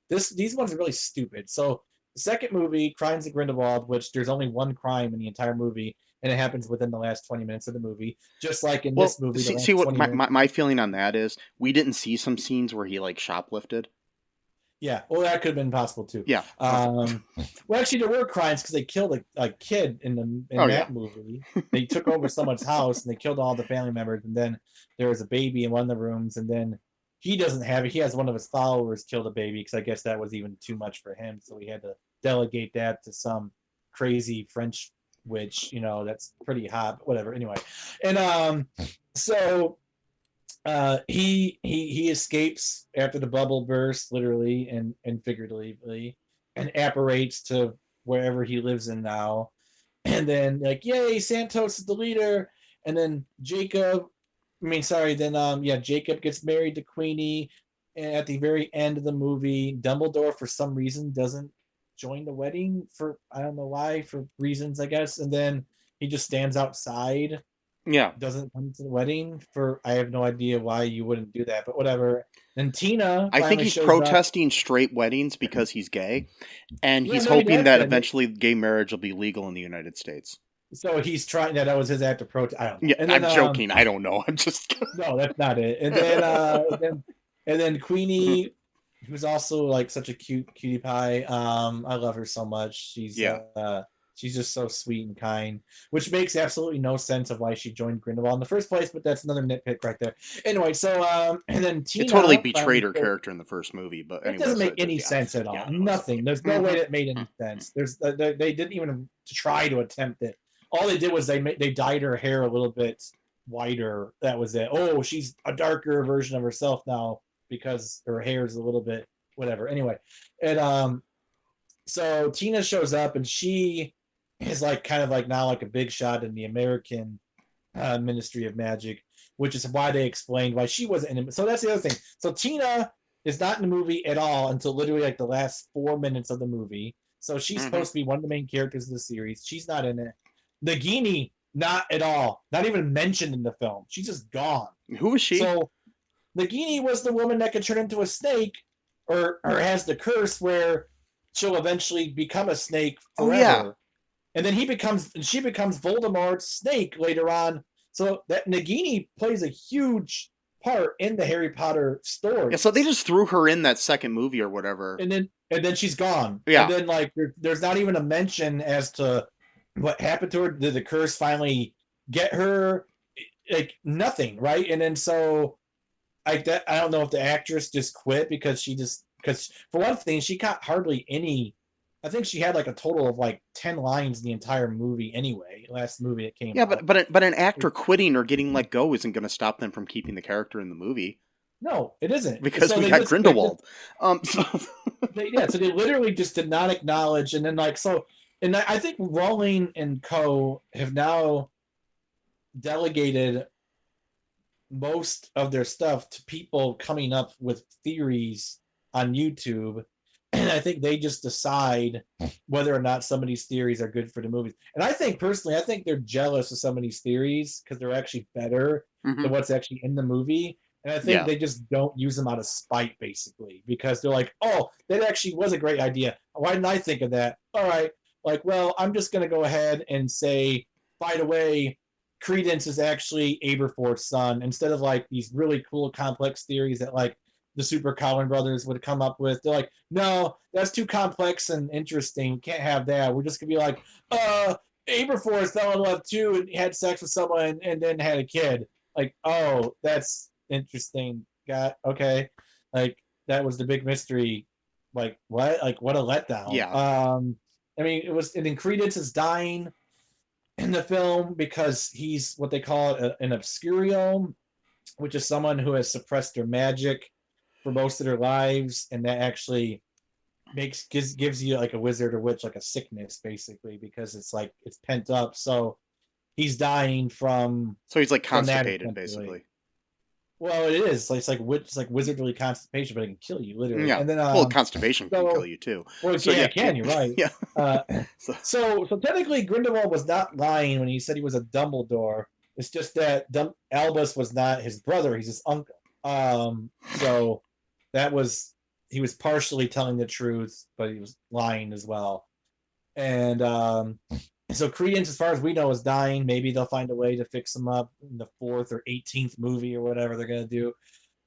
these ones are really stupid. So the second movie, Crimes of Grindelwald, which there's only one crime in the entire movie, and it happens within the last 20 minutes of the movie, just like in this movie. See what my feeling on that is, we didn't see some scenes where he shoplifted. Yeah, well, that could have been possible too. Yeah. Well, actually, there were crimes because they killed a kid in that movie. They took over someone's house and they killed all the family members, and then there was a baby in one of the rooms, and then he doesn't have it. He has one of his followers kill the baby, because I guess that was even too much for him, so he had to delegate that to some crazy French witch. That's pretty hot. But whatever. Anyway, and so. He escapes after the bubble bursts, literally and figuratively, and apparates to wherever he lives in now. And then yay, Santos is the leader. And then Jacob gets married to Queenie. And at the very end of the movie, Dumbledore for some reason doesn't join the wedding, for I don't know why, for reasons I guess. And then he just stands outside. Yeah. Doesn't come to the wedding I have no idea why you wouldn't do that, but whatever. And Tina, I think he's protesting straight weddings because he's gay, and he's hoping that eventually gay marriage will be legal in the United States. So he's trying that was his act of protest. I don't know. Yeah, and then, I'm joking. I don't know. I'm just no, that's not it. And then Queenie, who's also such a cutie pie. I love her so much. She's just so sweet and kind, which makes absolutely no sense of why she joined Grindelwald in the first place, but that's another nitpick right there. Anyway, so, and then Tina... It totally betrayed her character in the first movie, but anyway. It doesn't make any sense at all. Yeah, nothing. There's no way that made any sense. They didn't even try to attempt it. all they did was they dyed her hair a little bit whiter. That was it. Oh, she's a darker version of herself now because her hair is a little bit whatever. Anyway, and so Tina shows up and she is like kind of like now like a big shot in the American Ministry of Magic, which is why they explained why she wasn't in it. So that's the other thing. So Tina is not in the movie at all until literally like the last 4 minutes of the movie. So she's supposed to be one of the main characters of the series. She's not in it. Nagini, not at all. Not even mentioned in the film. She's just gone. Who was she? So Nagini was the woman that could turn into a snake or has the curse where she'll eventually become a snake forever. Oh, yeah. And then she becomes Voldemort's snake later on. So that Nagini plays a huge part in the Harry Potter story. Yeah, so they just threw her in that second movie or whatever. And then she's gone. Yeah. And then like there's not even a mention as to what happened to her. Did the curse finally get her? Like nothing, right? And then so I don't know if the actress just quit because for one thing, she got hardly any. I think she had like a total of like 10 lines in the entire movie anyway. Last movie it came out. Yeah, but an actor quitting or getting let go isn't going to stop them from keeping the character in the movie. No, it isn't. Because so we got Grindelwald. So they literally just did not acknowledge, and then like so, and I think Rowling and co. have now delegated most of their stuff to people coming up with theories on YouTube. And I think they just decide whether or not some of these theories are good for the movies. And I think personally, they're jealous of some of these theories because they're actually better than what's actually in the movie. And I think they just don't use them out of spite, basically, because they're like, oh, that actually was a great idea. Why didn't I think of that? All right. Like, well, I'm just going to go ahead and say, by the way, Credence is actually Aberforth's son, instead of like these really cool, complex theories that like the Super Cowan brothers would come up with. They're like, no, that's too complex and interesting. Can't have that. We're just gonna be like, Aberforth fell in love too and had sex with someone and then had a kid. Like, oh, that's interesting. Got okay. Like that was the big mystery. Like what? Like what a letdown. Yeah. I mean, it was. And then Credence is dying in the film because he's what they call an obscurium, which is someone who has suppressed their magic for most of their lives, and that actually gives you like a wizard or witch like a sickness basically because it's like it's pent up. So he's dying from. So he's like constipated basically. Well, it is. It's like wizardly constipation, but it can kill you literally. Yeah. And then, constipation can kill you too. Well, so, it can. You're right. Yeah. So technically, Grindelwald was not lying when he said he was a Dumbledore. It's just that Albus was not his brother; he's his uncle. So he was partially telling the truth, but he was lying as well. And so Credence, as far as we know, is dying. Maybe they'll find a way to fix him up in the 4th or 18th movie or whatever they're going to do.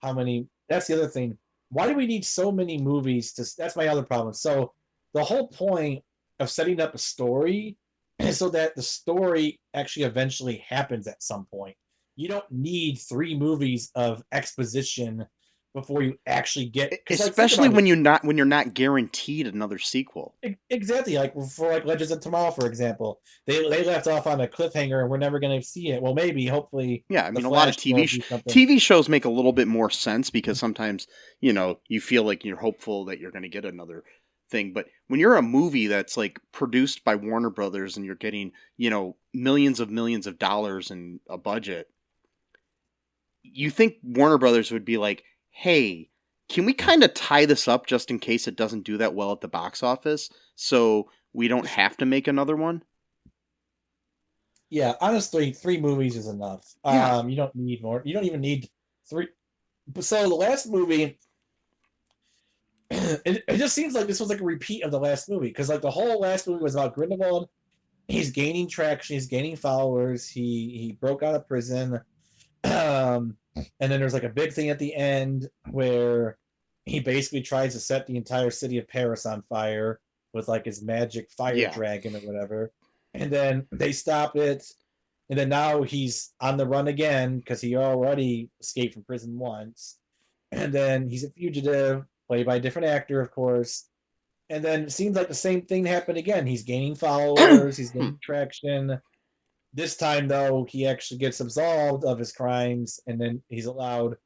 How many? That's the other thing. Why do we need so many movies? That's my other problem. So the whole point of setting up a story is so that the story actually eventually happens at some point. You don't need 3 movies of exposition before you actually get, especially when you're not guaranteed another sequel. Exactly, like for like Legends of Tomorrow, for example, they left off on a cliffhanger and we're never going to see it. Well, maybe, hopefully. Yeah, I mean, a lot of TV shows make a little bit more sense because sometimes you feel like you're hopeful that you're going to get another thing, but when you're a movie that's like produced by Warner Brothers and you're getting millions of dollars in a budget, you think Warner Brothers would be like, hey, can we kind of tie this up just in case it doesn't do that well at the box office so we don't have to make another one? Yeah, honestly, 3 movies is enough. Yeah. You don't need more. You don't even need 3. So the last movie, it just seems like this was like a repeat of the last movie because like the whole last movie was about Grindelwald. He's gaining traction. He's gaining followers. He broke out of prison. And then there's like a big thing at the end where he basically tries to set the entire city of Paris on fire with like his magic fire dragon or whatever. And then they stop it. And then now he's on the run again because he already escaped from prison once. And then he's a fugitive, played by a different actor, of course. And then it seems like the same thing happened again. He's gaining followers. He's gaining traction. This time, though, he actually gets absolved of his crimes, and then he's allowed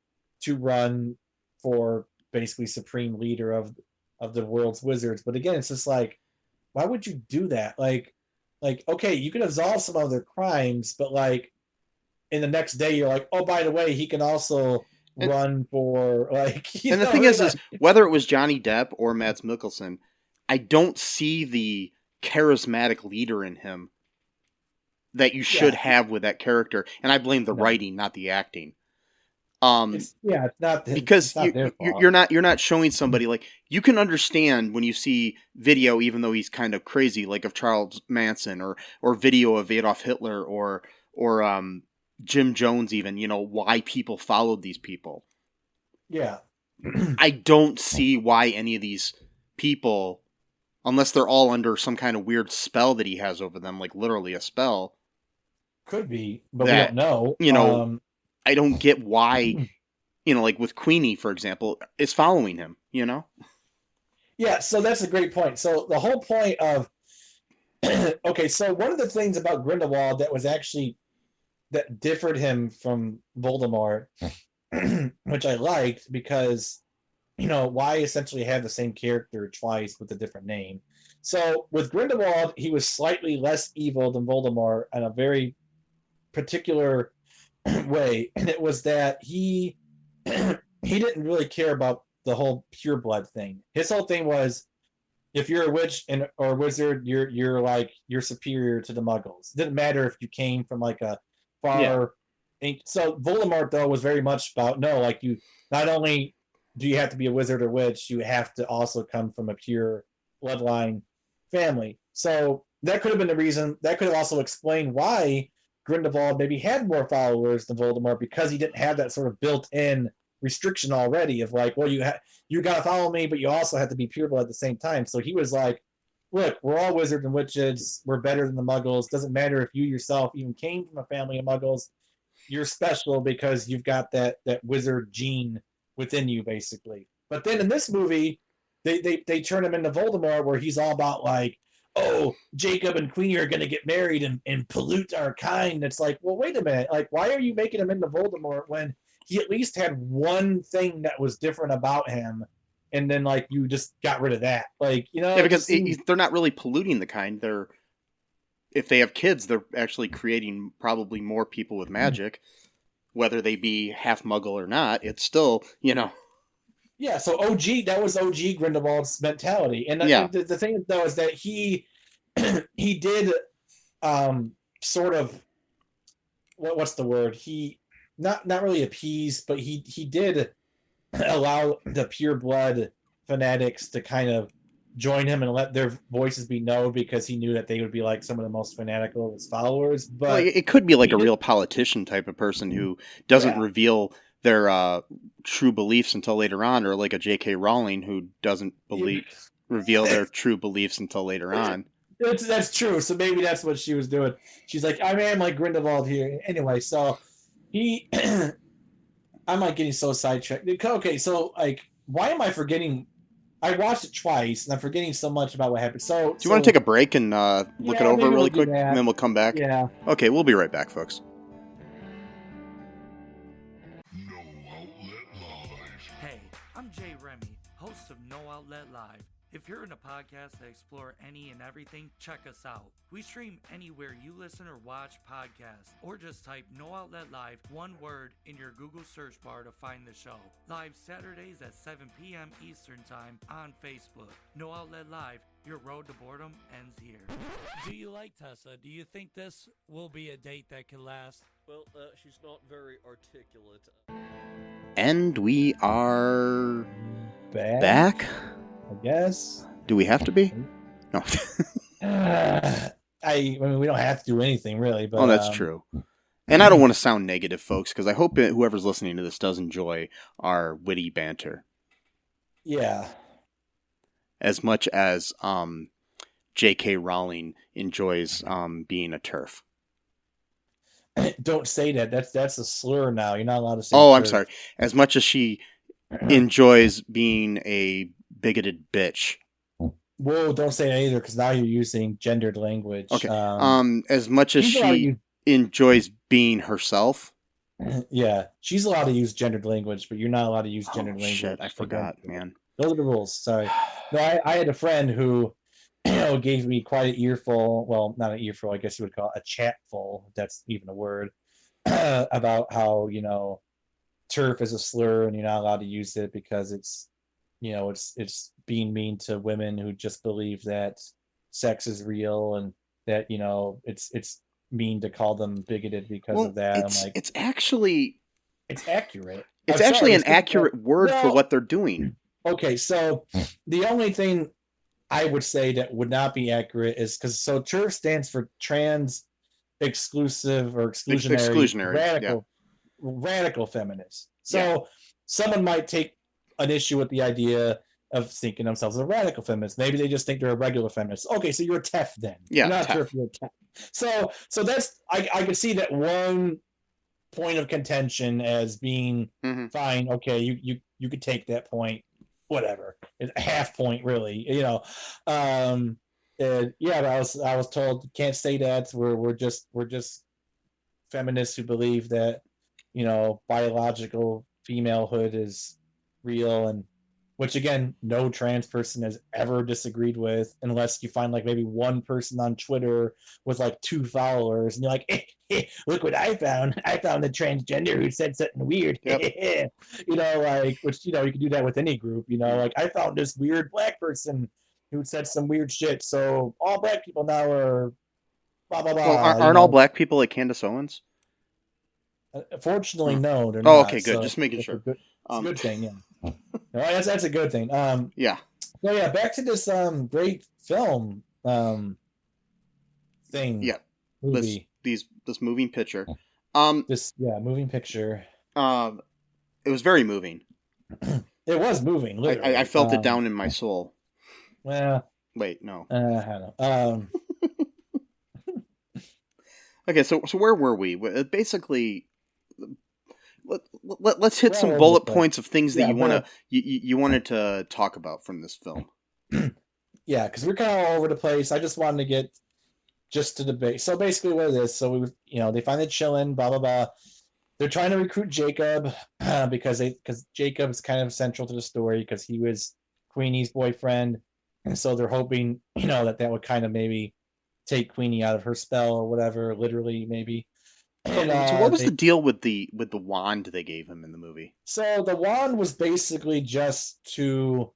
to run for basically supreme leader of the world's wizards. But again, it's just like, why would you do that? Like, okay, you can absolve some of their crimes, but like, in the next day, you're like, oh, by the way, he can also run for like. And the thing is whether it was Johnny Depp or Mads Mikkelsen, I don't see the charismatic leader in him that you should have with that character, and I blame the writing, not the acting. It's not because you're not showing somebody like you can understand when you see video, even though he's kind of crazy, like of Charles Manson or video of Adolf Hitler or Jim Jones, even why people followed these people. Yeah, I don't see why any of these people, unless they're all under some kind of weird spell that he has over them, like literally a spell. Could be, but we don't know. I don't get why, like with Queenie, for example, is following him, Yeah, so that's a great point. So the whole point of, okay, so one of the things about Grindelwald that differed him from Voldemort, which I liked because, why essentially have the same character twice with a different name? So with Grindelwald, he was slightly less evil than Voldemort in a very particular way, and it was that he didn't really care about the whole pureblood thing. His whole thing was, if you're a witch or a wizard, you're superior to the Muggles. It didn't matter if you came from like a far. Yeah. So Voldemort though was very much about you not only do you have to be a wizard or witch, you have to also come from a pure bloodline family. So that could have been the reason. That could have also explained why Grindelwald maybe had more followers than Voldemort, because he didn't have that sort of built-in restriction already of like, well, you got to follow me, but you also have to be pureblood at the same time. So he was like, look, we're all wizards and witches. We're better than the Muggles. Doesn't matter if you yourself even came from a family of Muggles. You're special because you've got that wizard gene within you, basically. But then in this movie, they turn him into Voldemort, where he's all about like, oh, Jacob and Queenie are going to get married and pollute our kind. It's like, well, wait a minute. Like, why are you making him into Voldemort when he at least had one thing that was different about him? And then, like, you just got rid of that. Like, Yeah, because they're not really polluting the kind. If they have kids, they're actually creating probably more people with magic, whether they be half Muggle or not. It's still, Yeah, so that was OG Grindelwald's mentality. And the thing, though, is that he did sort of, what's the word? He, not really appease, but he did allow the pure blood fanatics to kind of join him and let their voices be known, because he knew that they would be like some of the most fanatical of his followers. But it could be like a real politician type of person who doesn't reveal their true beliefs until later on, or like a J.K. Rowling who doesn't reveal their true beliefs until later on. That's true. So maybe that's what she was doing. She's like, I am like Grindelwald here. Anyway, so I'm like getting so sidetracked. Okay, so like, why am I forgetting? I watched it twice, and I'm forgetting so much about what happened. So, do you want to take a break and look it over really quick, and then we'll come back? Yeah. Okay, we'll be right back, folks. Hey, I'm Jay Remy, host of No Outlet Live. If you're in a podcast that explore any and everything, check us out. We stream anywhere you listen or watch podcasts, or just type No Outlet Live, one word, in your Google search bar to find the show. Live Saturdays at 7 p.m. Eastern Time on Facebook. No Outlet Live, your road to boredom ends here. Do you like Tessa? Do you think this will be a date that can last? Well, she's not very articulate. And we are back? I guess. Do we have to be? No. I mean, we don't have to do anything really, but that's true. And I don't want to sound negative, folks, because I hope whoever's listening to this does enjoy our witty banter. Yeah. As much as J.K. Rowling enjoys being a TERF. Don't say that. That's a slur now. You're not allowed to say. Oh, I'm sorry. As much as she enjoys being a bigoted bitch. Whoa, don't say that either, because now you're using gendered language. Okay. As much as she enjoys being herself. Yeah, she's allowed to use gendered language, but you're not allowed to use gendered language. Shit, I forgot, man. Those are the rules. Sorry. No, I had a friend who gave me quite an earful. Well, not an earful. I guess you would call it a chatful. If that's even a word. About how turf is a slur and you're not allowed to use it because it's being mean to women who just believe that sex is real, and that it's mean to call them bigoted because of that. It's actually accurate. It's actually an accurate word for what they're doing. Okay, so the only thing I would say that would not be accurate is because TERF stands for trans exclusive or exclusionary radical feminist. So someone might take an issue with the idea of thinking themselves a radical feminist. Maybe they just think they're a regular feminist. Okay, so you're a TEF then. Yeah, you're not TERF, you're a TEF. So that's I could see that one point of contention as being fine. Okay, you could take that point. Whatever, it's a half point, really. But I was told you can't say that. We're just feminists who believe that biological femalehood is real, and which again no trans person has ever disagreed with, unless you find like maybe one person on Twitter with like 2 followers, and you're like, look what I found a transgender who said something weird. Yep. Which you can do that with any group. Like I found this weird black person who said some weird shit, so all black people now are blah blah blah. Well, aren't all black people like Candace Owens? Fortunately, no, they're not. Okay, good. Just making sure. It's a good thing, yeah. No, that's a good thing. Yeah. So yeah, back to this great film thing. Yeah. Movie. This moving picture. Moving picture. It was very moving. It was moving. Literally. I felt it down in my soul. Well. Wait, no. I don't know. Okay, so where were we? Basically, let's hit some bullet points of things that you wanted to talk about from this film. Yeah, because we're kind of all over the place. I just wanted to get just to the base. So basically, what it is, so they find the chillin', blah blah blah. They're trying to recruit Jacob because Jacob's kind of central to the story because he was Queenie's boyfriend, and so they're hoping that would kind of maybe take Queenie out of her spell or whatever, literally maybe. And, so what was the deal with the wand they gave him in the movie? So the wand was basically just to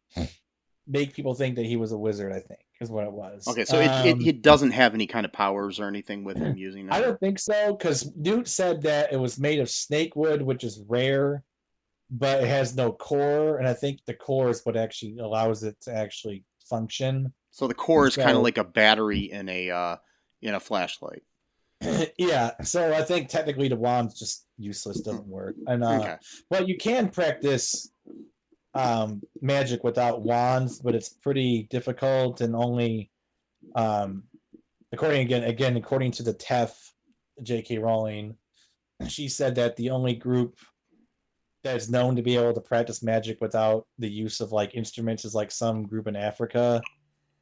make people think that he was a wizard, I think, is what it was. Okay, so it doesn't have any kind of powers or anything with him using it? I don't think so, because Newt said that it was made of snake wood, which is rare, but it has no core, and I think the core is what actually allows it to actually function. So the core is kind of like a battery in a flashlight. Yeah, so I think technically the wand's just useless, doesn't work. And but you can practice magic without wands, but it's pretty difficult, and only according to the TEF, J.K. Rowling, she said that the only group that is known to be able to practice magic without the use of like instruments is like some group in Africa.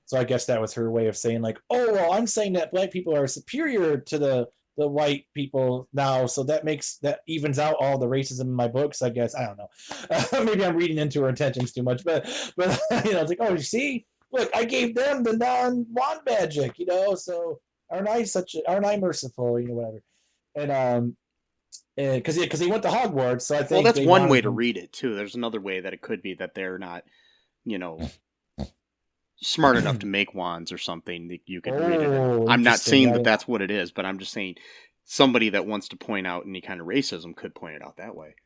So I guess that was her way of saying like, oh, well, I'm saying that black people are superior to the white people now, so that evens out all the racism in my books, I guess. I don't know. Maybe I'm reading into her intentions too much, but it's like, oh, you see, look, I gave them the non-wand magic, so aren't I merciful, whatever. And because he went to Hogwarts, so I think. Well, that's one way to read it too. There's another way that it could be that they're not, smart enough to make wands or something that you could read it. I'm not saying that that's what it is, but I'm just saying somebody that wants to point out any kind of racism could point it out that way.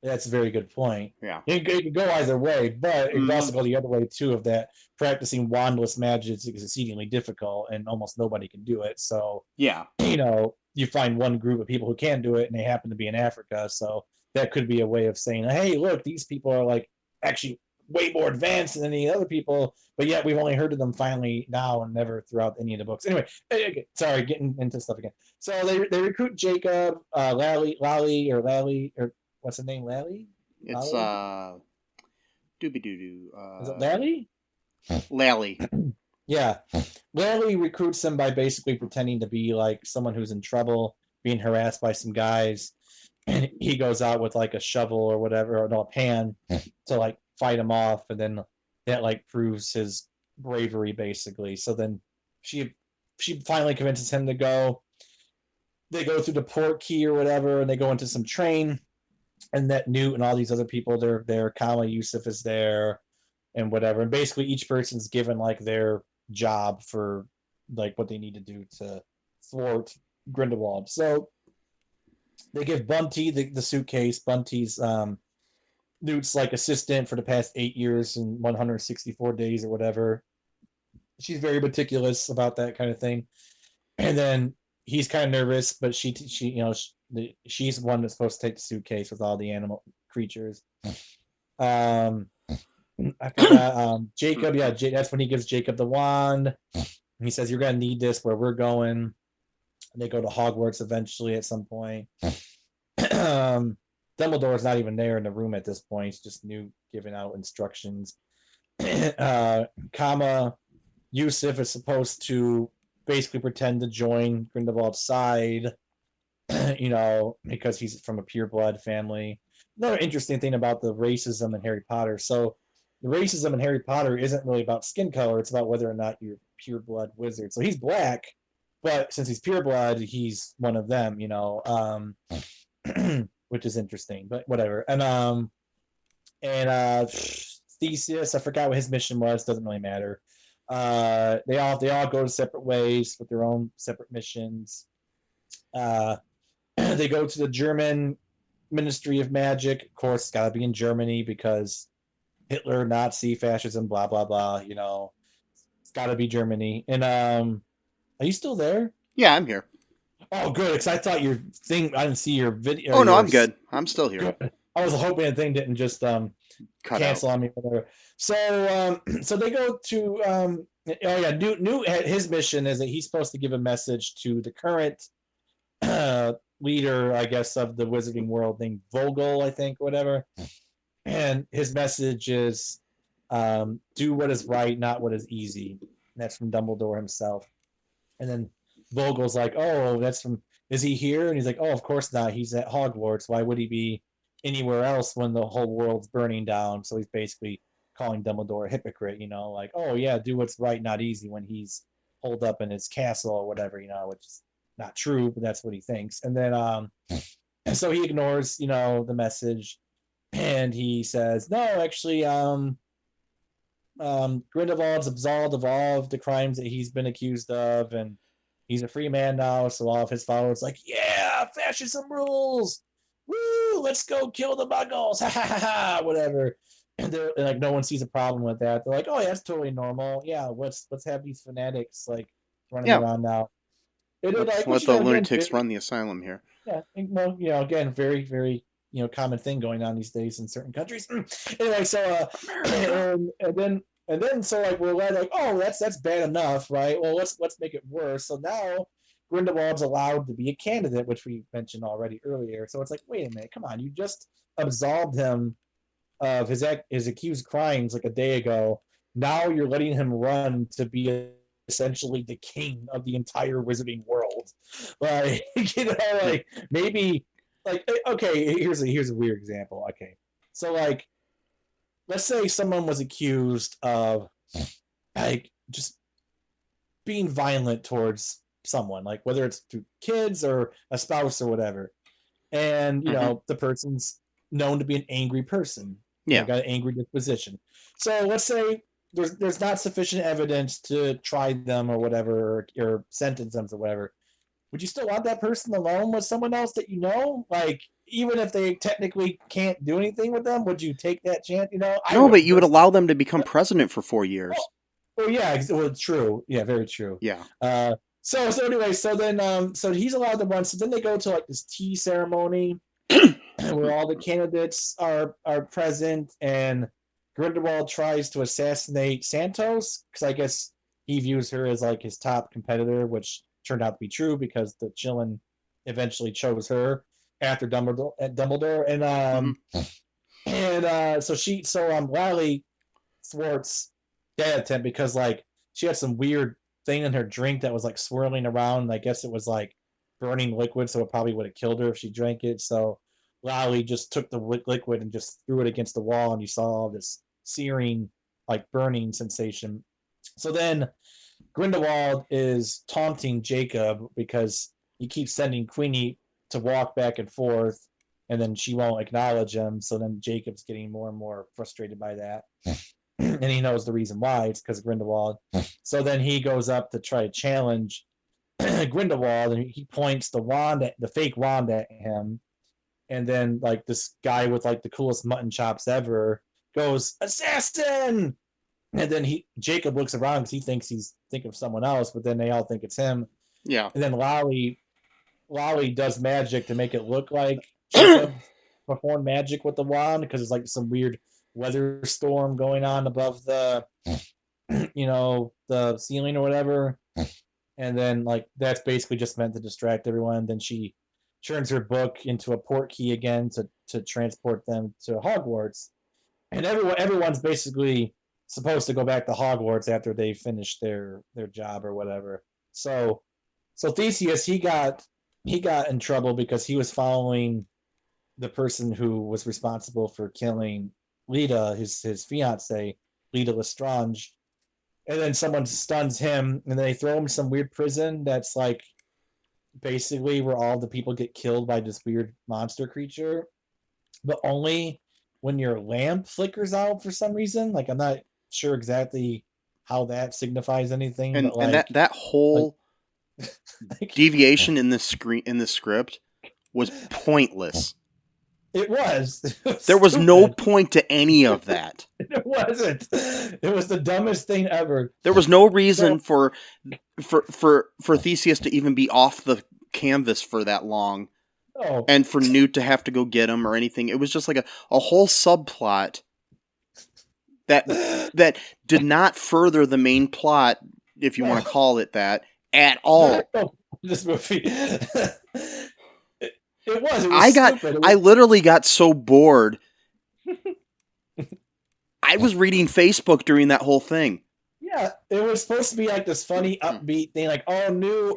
That's a very good point. Yeah. It could go either way, but it could also go the other way too, of that practicing wandless magic is exceedingly difficult and almost nobody can do it. So yeah, you find one group of people who can do it and they happen to be in Africa. So that could be a way of saying, hey, look, these people are like actually way more advanced than any other people, but yet we've only heard of them finally now and never throughout any of the books. Anyway, sorry, getting into stuff again. So they recruit Jacob, Lally, or what's the name, Lally? It's doobie-doo-doo. Is it Lally? Lally. Yeah. Lally recruits him by basically pretending to be like someone who's in trouble being harassed by some guys, and he goes out with like a shovel or whatever, or no, a pan to like fight him off, and then that like proves his bravery basically. So then she finally convinces him to go. They go through the port key or whatever, and they go into some train, and that Newt and all these other people, they're there. Kama Yusuf is there, and whatever. And basically, each person's given like their job for like what they need to do to thwart Grindelwald. So they give Bunty the suitcase. Bunty's Newt's like assistant for the past 8 years and 164 days or whatever. She's very meticulous about that kind of thing. And then he's kind of nervous, but she she's the one that's supposed to take the suitcase with all the animal creatures. I forgot, Jacob, that's when he gives Jacob the wand. He says, "You're gonna need this where we're going." And they go to Hogwarts eventually at some point. Dumbledore's not even there in the room at this point. It's just Newt giving out instructions. Kama Yusuf is supposed to basically pretend to join Grindelwald's side, because he's from a pureblood family. Another interesting thing about the racism in Harry Potter. So the racism in Harry Potter isn't really about skin color. It's about whether or not you're a pureblood wizard. So he's black, but since he's pureblood, he's one of them, which is interesting, but whatever. And Theseus, I forgot what his mission was. Doesn't really matter. They all go to separate ways with their own separate missions. They go to the German Ministry of Magic. Of course, it's got to be in Germany because Hitler, Nazi, fascism, blah blah blah. It's got to be Germany. And are you still there? Yeah, I'm here. Oh, good. Because I thought your thing. I didn't see your video. Oh no, I'm good. I'm still here. I was hoping the thing didn't just cancel on me. Whatever. So they go to Newt. His mission is that he's supposed to give a message to the current leader, I guess, of the wizarding world, named Vogel, I think, whatever. And his message is, do what is right, not what is easy. And that's from Dumbledore himself. And then Vogel's like, oh, is he here? And he's like, oh, of course not. He's at Hogwarts. Why would he be anywhere else when the whole world's burning down? So he's basically calling Dumbledore a hypocrite, like, oh yeah, do what's right, not easy, when he's holed up in his castle or whatever, which is not true, but that's what he thinks. And then and so he ignores, the message, and he says, no, actually, Grindelwald's absolved of all of the crimes that he's been accused of, and he's a free man now. So all of his followers like, yeah, fascism rules, woo, let's go kill the Muggles, ha ha ha ha, whatever. And they're like, no one sees a problem with that. They're like, oh, yeah, that's totally normal. Yeah, let's have these fanatics like running around now. Let's let the lunatics run the asylum here. Yeah, well, again, very, very, common thing going on these days in certain countries. Anyway, so and then so like we're like, oh, that's bad enough, right? Well, let's make it worse. So now Grindelwald's allowed to be a candidate, which we mentioned already earlier. So it's like, wait a minute, come on, you just absolved him of his accused crimes like a day ago. Now you're letting him run to be essentially the king of the entire wizarding world. Like, maybe, like, okay, here's a weird example. Okay, so like, let's say someone was accused of like just being violent towards someone, like whether it's through kids or a spouse or whatever, and the person's known to be an angry person. Yeah, got an angry disposition. So let's say there's not sufficient evidence to try them or whatever, or sentence them or whatever. Would you still want that person alone with someone else that like, even if they technically can't do anything with them, would you take that chance? No, but you would allow them to become president for 4 years. Oh yeah, well, true. Yeah, very true. Yeah. So anyway, so then so he's allowed to run. So then they go to like this tea ceremony where all the candidates are present, and Grindelwald tries to assassinate Santos because I guess he views her as like his top competitor, which turned out to be true because the Chillin eventually chose her after Dumbledore, and so Lily thwarts that attempt because like she had some weird thing in her drink that was like swirling around. I guess it was like burning liquid, so it probably would have killed her if she drank it. So Lally just took the liquid and just threw it against the wall, and you saw all this searing, like burning sensation. So then Grindelwald is taunting Jacob because he keeps sending Queenie to walk back and forth, and then she won't acknowledge him. So then Jacob's getting more and more frustrated by that. And he knows the reason why. It's because of Grindelwald. So then he goes up to try to challenge Grindelwald, and he points the fake wand at him. And then like this guy with like the coolest mutton chops ever goes, "Assassin!" And then Jacob looks around because he thinks he's thinking of someone else, but then they all think it's him. Yeah. And then Lally does magic to make it look like Jacob performed magic with the wand, because it's like some weird weather storm going on above the the ceiling or whatever. And then like that's basically just meant to distract everyone. Then she turns her book into a port key again to transport them to Hogwarts. And everyone's basically supposed to go back to Hogwarts after they finish their job or whatever. So Theseus, he got in trouble because he was following the person who was responsible for killing Lita, his fiance, Lita Lestrange. And then someone stuns him, and then they throw him in some weird prison that's like basically where all the people get killed by this weird monster creature, but only when your lamp flickers out for some reason. Like, I'm not sure exactly how that signifies anything. And, but like, and that whole deviation in the script was pointless. It was. There was no point to any of that. It wasn't. It was the dumbest thing ever. There was no reason for Theseus to even be off the canvas for that long. No. And for Newt to have to go get him or anything. It was just like a whole subplot that did not further the main plot, if you want to call it that, at all. This movie. It was I literally got so bored. I was reading Facebook during that whole thing. Yeah, it was supposed to be like this funny, upbeat thing, like, oh,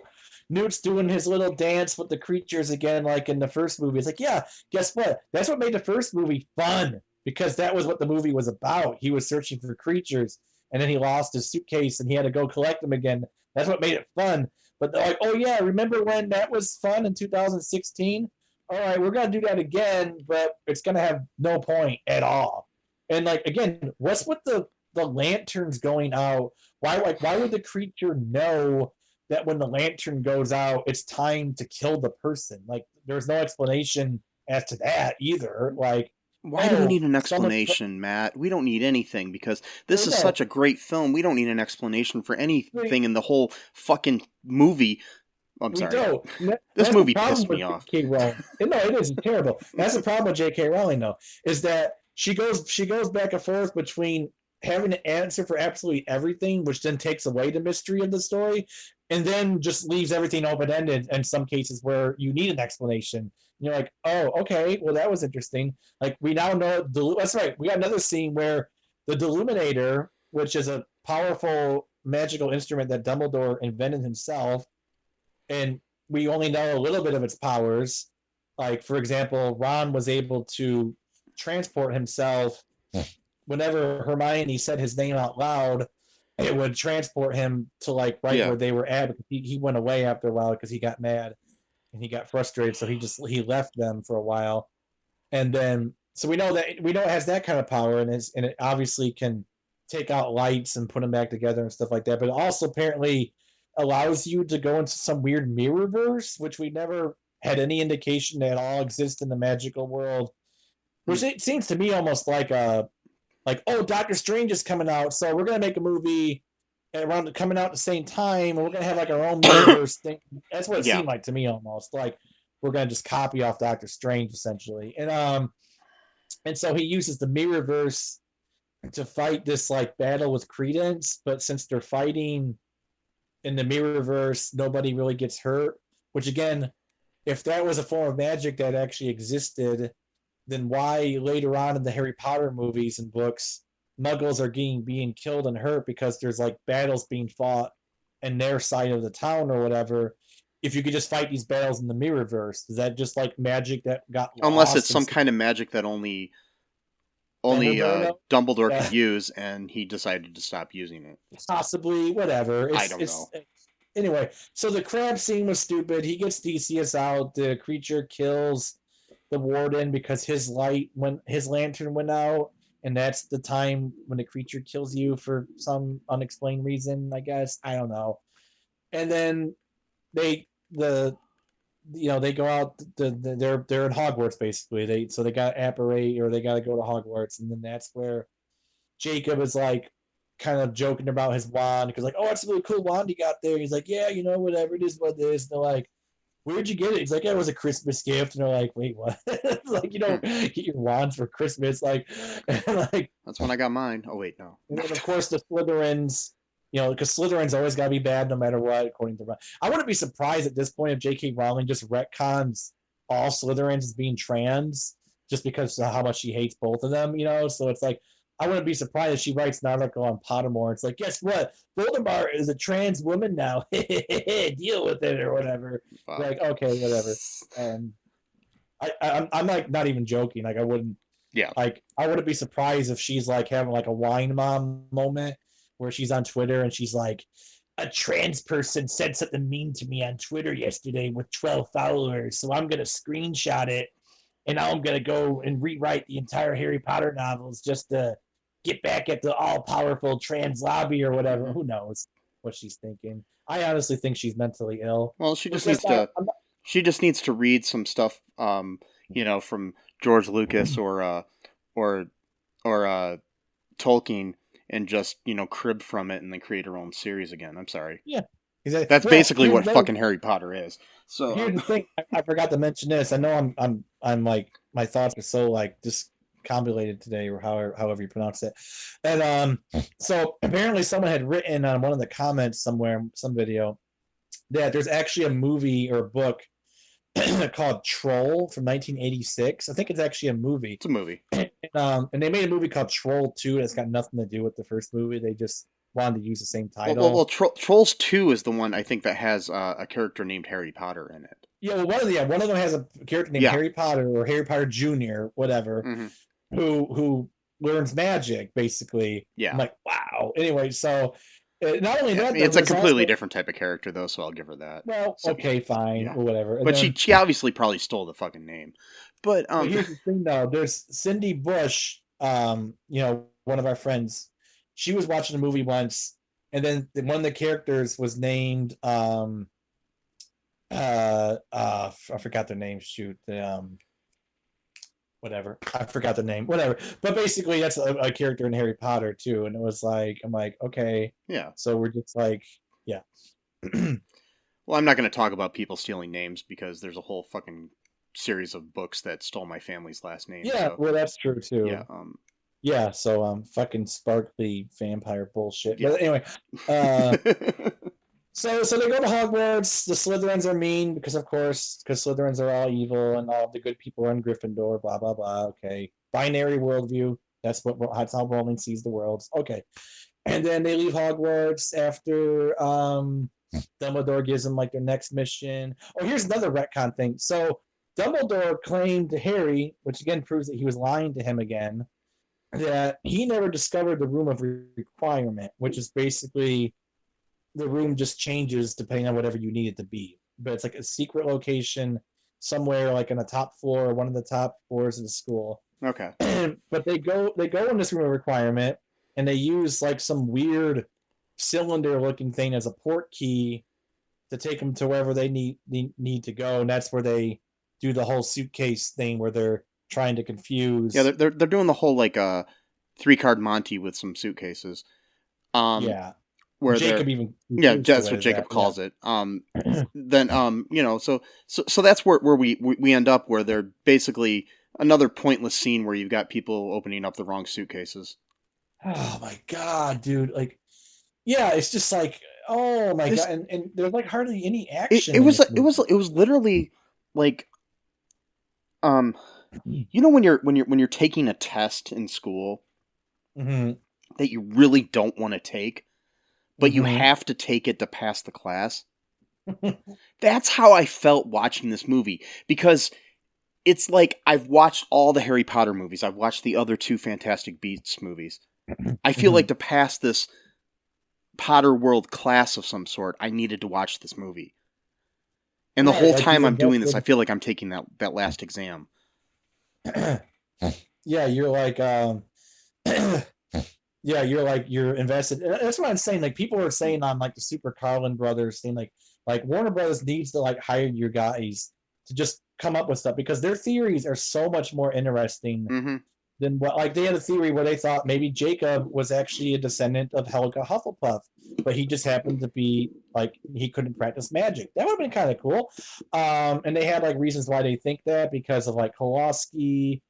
Newt's doing his little dance with the creatures again, like in the first movie. It's like, yeah, guess what? That's what made the first movie fun, because that was what the movie was about. He was searching for creatures, and then he lost his suitcase, and he had to go collect them again. That's what made it fun. But they're like, oh yeah, remember when that was fun in 2016? All right, we're going to do that again, but it's going to have no point at all. And like, again, what's with the lanterns going out? Why would the creature know that when the lantern goes out, it's time to kill the person? Like, there's no explanation as to that either. Like, why do we need an explanation, Matt? We don't need anything, because this is such a great film. We don't need an explanation for anything in the whole fucking movie. I'm sorry. This movie pissed me off. No, it is terrible. That's the problem with J.K. Rowling, though, is that she goes back and forth between having an answer for absolutely everything, which then takes away the mystery of the story, and then just leaves everything open-ended in some cases where you need an explanation. And you're like, oh, okay, well, that was interesting. Like, we now know, that's right, we got another scene where the Deluminator, which is a powerful magical instrument that Dumbledore invented himself, and we only know a little bit of its powers. Like, for example, Ron was able to transport himself. Whenever Hermione said his name out loud, it would transport him to like where they were at. He went away after a while because he got mad and he got frustrated. So he left them for a while. And then, so we know it has that kind of power, and it obviously can take out lights and put them back together and stuff like that. But it also apparently allows you to go into some weird mirrorverse, which we never had any indication that all exist in the magical world. Which it seems to me almost like Doctor Strange is coming out, so we're gonna make a movie around coming out at the same time, and we're gonna have like our own mirrorverse thing. That's what it seemed like to me, almost like we're gonna just copy off Doctor Strange essentially. And so he uses the mirrorverse to fight this like battle with Credence, but since they're fighting in the mirrorverse, nobody really gets hurt. Which again, if that was a form of magic that actually existed, then why later on in the Harry Potter movies and books, Muggles are being killed and hurt because there's like battles being fought in their side of the town or whatever, if you could just fight these battles in the Mirrorverse. Is that just like magic that got lost? Unless it's some kind of magic that only Dumbledore could use, and he decided to stop using it. Possibly, whatever. I don't know. Anyway, so the crab scene was stupid. He gets Theseus out. The creature kills the warden because his lantern went out, and that's the time when the creature kills you for some unexplained reason, I guess. I don't know. And then they go out. They're in Hogwarts basically. They got to apparate, or they got to go to Hogwarts, and then that's where Jacob is like kind of joking about his wand because like, oh, that's a really cool wand you got there. He's like, yeah, whatever it is, what it is. And they're like, where'd you get it? He's like, yeah, it was a Christmas gift. And they're like, wait, what? Like, you don't get your wands for Christmas, like that's when I got mine. Oh wait, no. And then of course the Slytherins, because Slytherins always got to be bad no matter what, according to Ron. I wouldn't be surprised at this point if J.K. Rowling just retcons all Slytherins as being trans just because of how much she hates both of them, So it's like, I wouldn't be surprised if she writes an article on Pottermore. It's like, guess what? Voldemort is a trans woman now. Deal with it or whatever. Wow. Like, okay, whatever. And I'm like not even joking. Like I wouldn't. Yeah. Like I wouldn't be surprised if she's like having like a wine mom moment where she's on Twitter and she's like, a trans person said something mean to me on Twitter yesterday with 12 followers, so I'm gonna screenshot it, and now I'm gonna go and rewrite the entire Harry Potter novels just to get back at the all-powerful trans lobby or whatever. Who knows what she's thinking? I honestly think she's mentally ill. Well, she just needs to read some stuff, from George Lucas or Tolkien, and just crib from it and then create her own series again. I'm sorry. Yeah, that's basically what fucking Harry Potter is. So here's the thing: I forgot to mention this. I know I'm like my thoughts are so like just convoluted today, or however you pronounce it. And so apparently someone had written on one of the comments somewhere, some video, that there's actually a movie or a book called Troll from 1986. I think it's actually a movie. It's a movie. And they made a movie called Troll 2 that's got nothing to do with the first movie. They just wanted to use the same title. Well, Trolls 2 is the one I think that has a character named Harry Potter in it. Yeah, well, one of them has a character named Harry Potter or Harry Potter Jr., whatever. Mm-hmm. Who learns magic, basically. Yeah. I'm like, wow. Anyway, so not only that... It's a completely different type of character, though, so I'll give her that. Well, so, okay, fine, or whatever. And but then, she obviously probably stole the fucking name. But here's the thing, though. There's Cindy Bush, one of our friends. She was watching a movie once, and then one of the characters was named... I forgot their name, shoot. Whatever. I forgot the name. Whatever. But basically, that's a character in Harry Potter, too. And it was like, I'm like, okay. Yeah. So we're just like, yeah. Well, I'm not going to talk about people stealing names because there's a whole fucking series of books that stole my family's last name. Yeah, so. Well, that's true, too. Yeah. Yeah, so fucking sparkly vampire bullshit. Yeah. But anyway, So they go to Hogwarts. The Slytherins are mean because Slytherins are all evil and all the good people are in Gryffindor. Blah blah blah. Okay, binary worldview. That's how Rowling sees the world. Okay, and then they leave Hogwarts after Dumbledore gives them like their next mission. Oh, here's another retcon thing. So Dumbledore claimed to Harry, which again proves that he was lying to him again, that he never discovered the Room of Requirement, which is basically the room just changes depending on whatever you need it to be. But it's like a secret location somewhere like on the top floor, one of the top floors of the school. Okay. But they go in this Room of Requirement and they use like some weird cylinder looking thing as a port key to take them to wherever they need to go. And that's where they do the whole suitcase thing where they're trying to confuse. Yeah, they're doing the whole like 3-card Monty with some suitcases. Yeah. Where Jacob even that's what Jacob calls it. Then so that's where we end up, where they're basically another pointless scene where you've got people opening up the wrong suitcases. Oh my god, dude! Like, yeah, it's just like, oh my god, and there's like hardly any action. It was literally like, when you're taking a test in school that you really don't want to take. But you have to take it to pass the class. That's how I felt watching this movie, because it's like I've watched all the Harry Potter movies. I've watched the other 2 Fantastic Beasts movies. I feel like to pass this Potter World class of some sort, I needed to watch this movie. And the whole time I'm doing this, I feel like I'm taking that last exam. Yeah, you're like, you're invested. That's what I'm saying. Like, people are saying on like the Super Carlin Brothers thing, like Warner Brothers needs to like hire your guys to just come up with stuff, because their theories are so much more interesting than what, like, they had a theory where they thought maybe Jacob was actually a descendant of Helga Hufflepuff, but he just happened to be like, he couldn't practice magic. That would have been kind of cool. And they had like reasons why they think that, because of like Kowalski.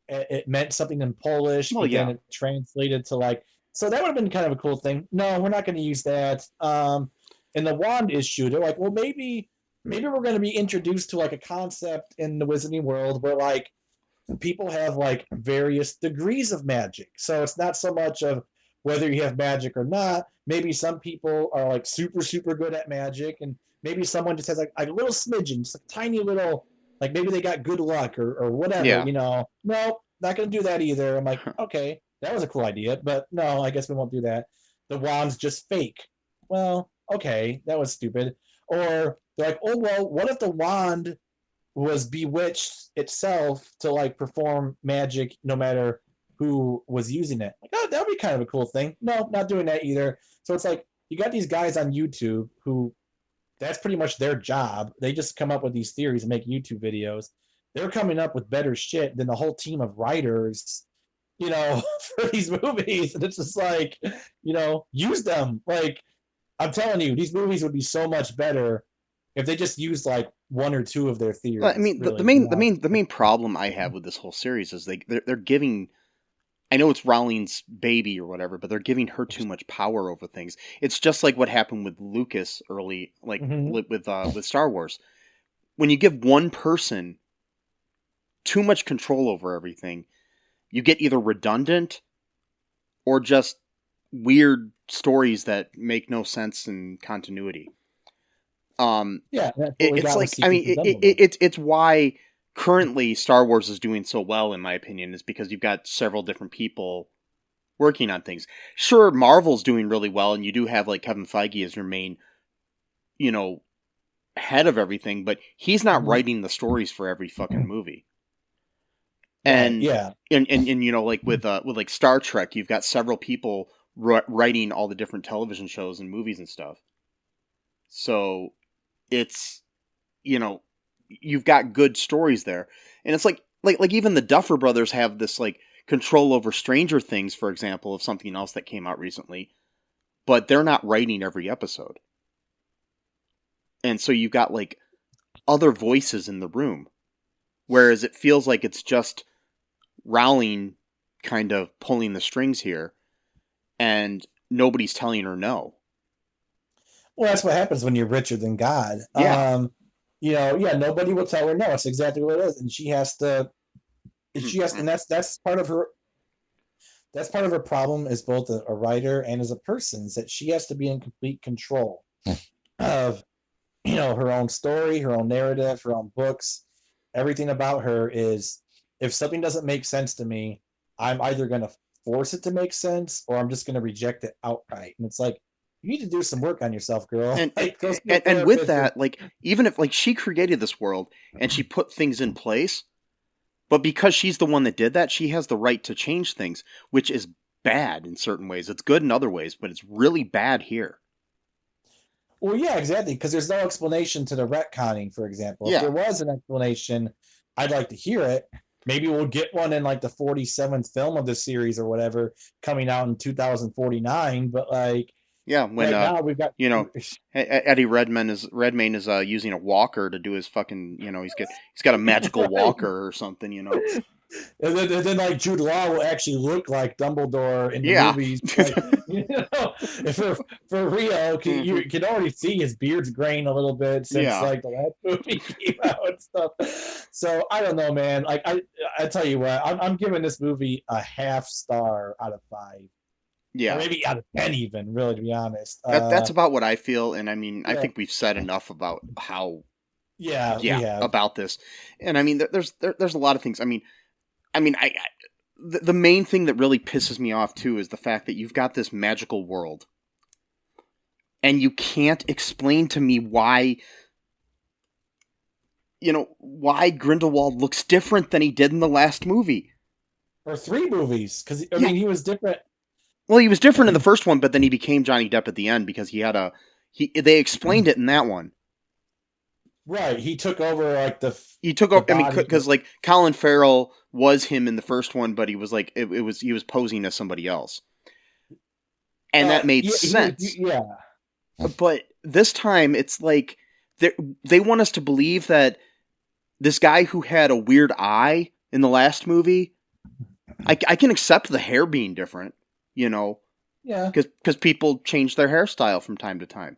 It meant something in Polish, but then it translated to like, so that would have been kind of a cool thing. No, we're not going to use that. In the wand issue, they're like, well, maybe we're going to be introduced to like a concept in the Wizarding world where like people have like various degrees of magic. So it's not so much of whether you have magic or not. Maybe some people are like super, super good at magic, and maybe someone just has like a little smidgen, just a tiny little, like maybe they got good luck or whatever, you know. No, not going to do that either. I'm like, okay, that was a cool idea, but no, I guess we won't do that. The wand's just fake. Well, okay, that was stupid. Or they're like, oh, well, what if the wand was bewitched itself to like perform magic no matter who was using it? Like, oh, that would be kind of a cool thing. No, not doing that either. So it's like, you got these guys on YouTube who, that's pretty much their job. They just come up with these theories and make YouTube videos. They're coming up with better shit than the whole team of writers, you know, for these movies. And it's just like, you know, use them. Like, I'm telling you, these movies would be so much better if they just used like 1 or 2 of their theories. Well, I mean, really, the main problem I have with this whole series is they're giving, I know it's Rowling's baby or whatever, but they're giving her too much power over things. It's just like what happened with Lucas early, like with Star Wars. When you give one person too much control over everything, you get either redundant or just weird stories that make no sense in continuity. It's like, I mean, it's why currently Star Wars is doing so well, in my opinion, is because you've got several different people working on things. Sure, Marvel's doing really well, and you do have like Kevin Feige as your main, you know, head of everything, but he's not writing the stories for every fucking movie. And and you know, like with like Star Trek, you've got several people writing all the different television shows and movies and stuff. So it's, you know, you've got good stories there. And it's like even the Duffer Brothers have this like control over Stranger Things, for example, of something else that came out recently, but they're not writing every episode. And so you've got like other voices in the room, whereas it feels like it's just Rowling kind of pulling the strings here and nobody's telling her no. Well, that's what happens when you're richer than God. Yeah. You know, nobody will tell her no. It's exactly what it is, and she has to. And that's part of her. That's part of her problem as both a writer and as a person, is that she has to be in complete control of, you know, her own story, her own narrative, her own books. Everything about her is, if something doesn't make sense to me, I'm either going to force it to make sense or I'm just going to reject it outright. And it's like, you need to do some work on yourself, girl. And with that, like, even if like she created this world and she put things in place, but because she's the one that did that, she has the right to change things, which is bad in certain ways. It's good in other ways, but it's really bad here. Well, yeah, exactly, because there's no explanation to the retconning, for example. If there was an explanation, I'd like to hear it. Maybe we'll get one in like the 47th film of the series or whatever, coming out in 2049, but like, yeah, when right now we've got, you know, Eddie Redmayne is using a walker to do his fucking, you know, he's got a magical walker or something, you know. And then like Jude Law will actually look like Dumbledore in the movies. Like, you know, for real, you can already see his beard's graying a little bit since like the last movie came out and stuff. So I don't know, man. Like I tell you what, I'm giving this movie a 0.5 star out of 5. Yeah. Or maybe out of 10 even, really, to be honest. That's about what I feel, and I mean, yeah. I think we've said enough about how... Yeah, we have. About this. And I mean, there's a lot of things. I mean, the main thing that really pisses me off, too, is the fact that you've got this magical world, and you can't explain to me why... why Grindelwald looks different than he did in the last movie. Or 3 movies, because, I mean, he was different. Well, he was different in the first one, but then he became Johnny Depp at the end because he had they explained it in that one. Right, he took over, like, He took over, I mean, because, like, Colin Farrell was him in the first one, but he was, like, he was posing as somebody else. And that made sense. Yeah. But this time, it's like, they want us to believe that this guy who had a weird eye in the last movie, I can accept the hair being different, Yeah. Because people change their hairstyle from time to time.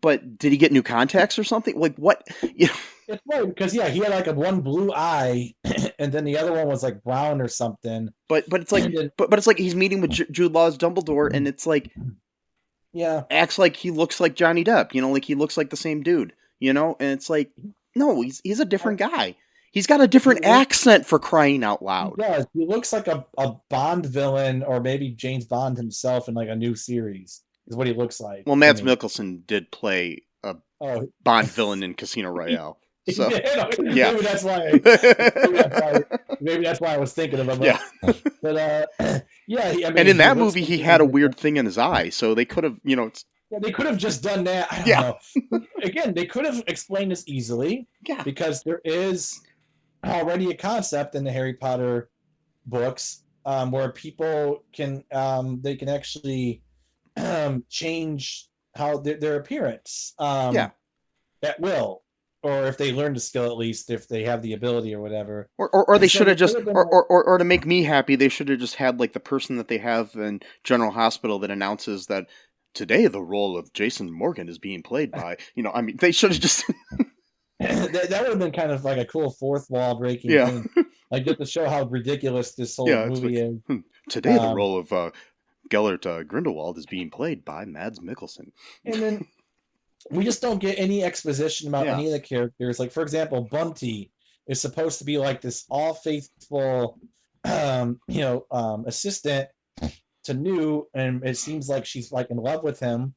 But did he get new contacts or something? Like, what? It's right, because, he had, like, one blue eye, and then the other one was, like, brown or something. But it's like, but it's like he's meeting with Jude Law's Dumbledore, and it's like, acts like he looks like Johnny Depp, like he looks like the same dude, and it's like, no, he's a different guy. He's got a different accent, for crying out loud. He does. He looks like a Bond villain, or maybe James Bond himself in, like, a new series, is what he looks like. Well, Mads Mikkelsen did play a Bond villain in Casino Royale. So, yeah. Maybe that's why. Maybe that's why I was thinking of him. Yeah. But I mean, and in that movie, he had a weird thing in his eye, so they could have, they could have just done that. I don't know. Again, they could have explained this easily. Yeah. Because there is already a concept in the Harry Potter books where people can they can actually change how their appearance at will. Or if they learn the skill, at least, if they have the ability or whatever. Or they should have just, or to make me happy, they should have just had, like, the person that they have in General Hospital that announces that today the role of Jason Morgan is being played by, I mean, they should have just... that would have been kind of like a cool fourth wall breaking thing. Like, just to show how ridiculous this whole movie is. Today the role of Gellert Grindelwald is being played by Mads Mikkelsen. And then... we just don't get any exposition about any of the characters. Like, for example, Bunty is supposed to be like this all-faithful, assistant to Newt, and it seems like she's, like, in love with him.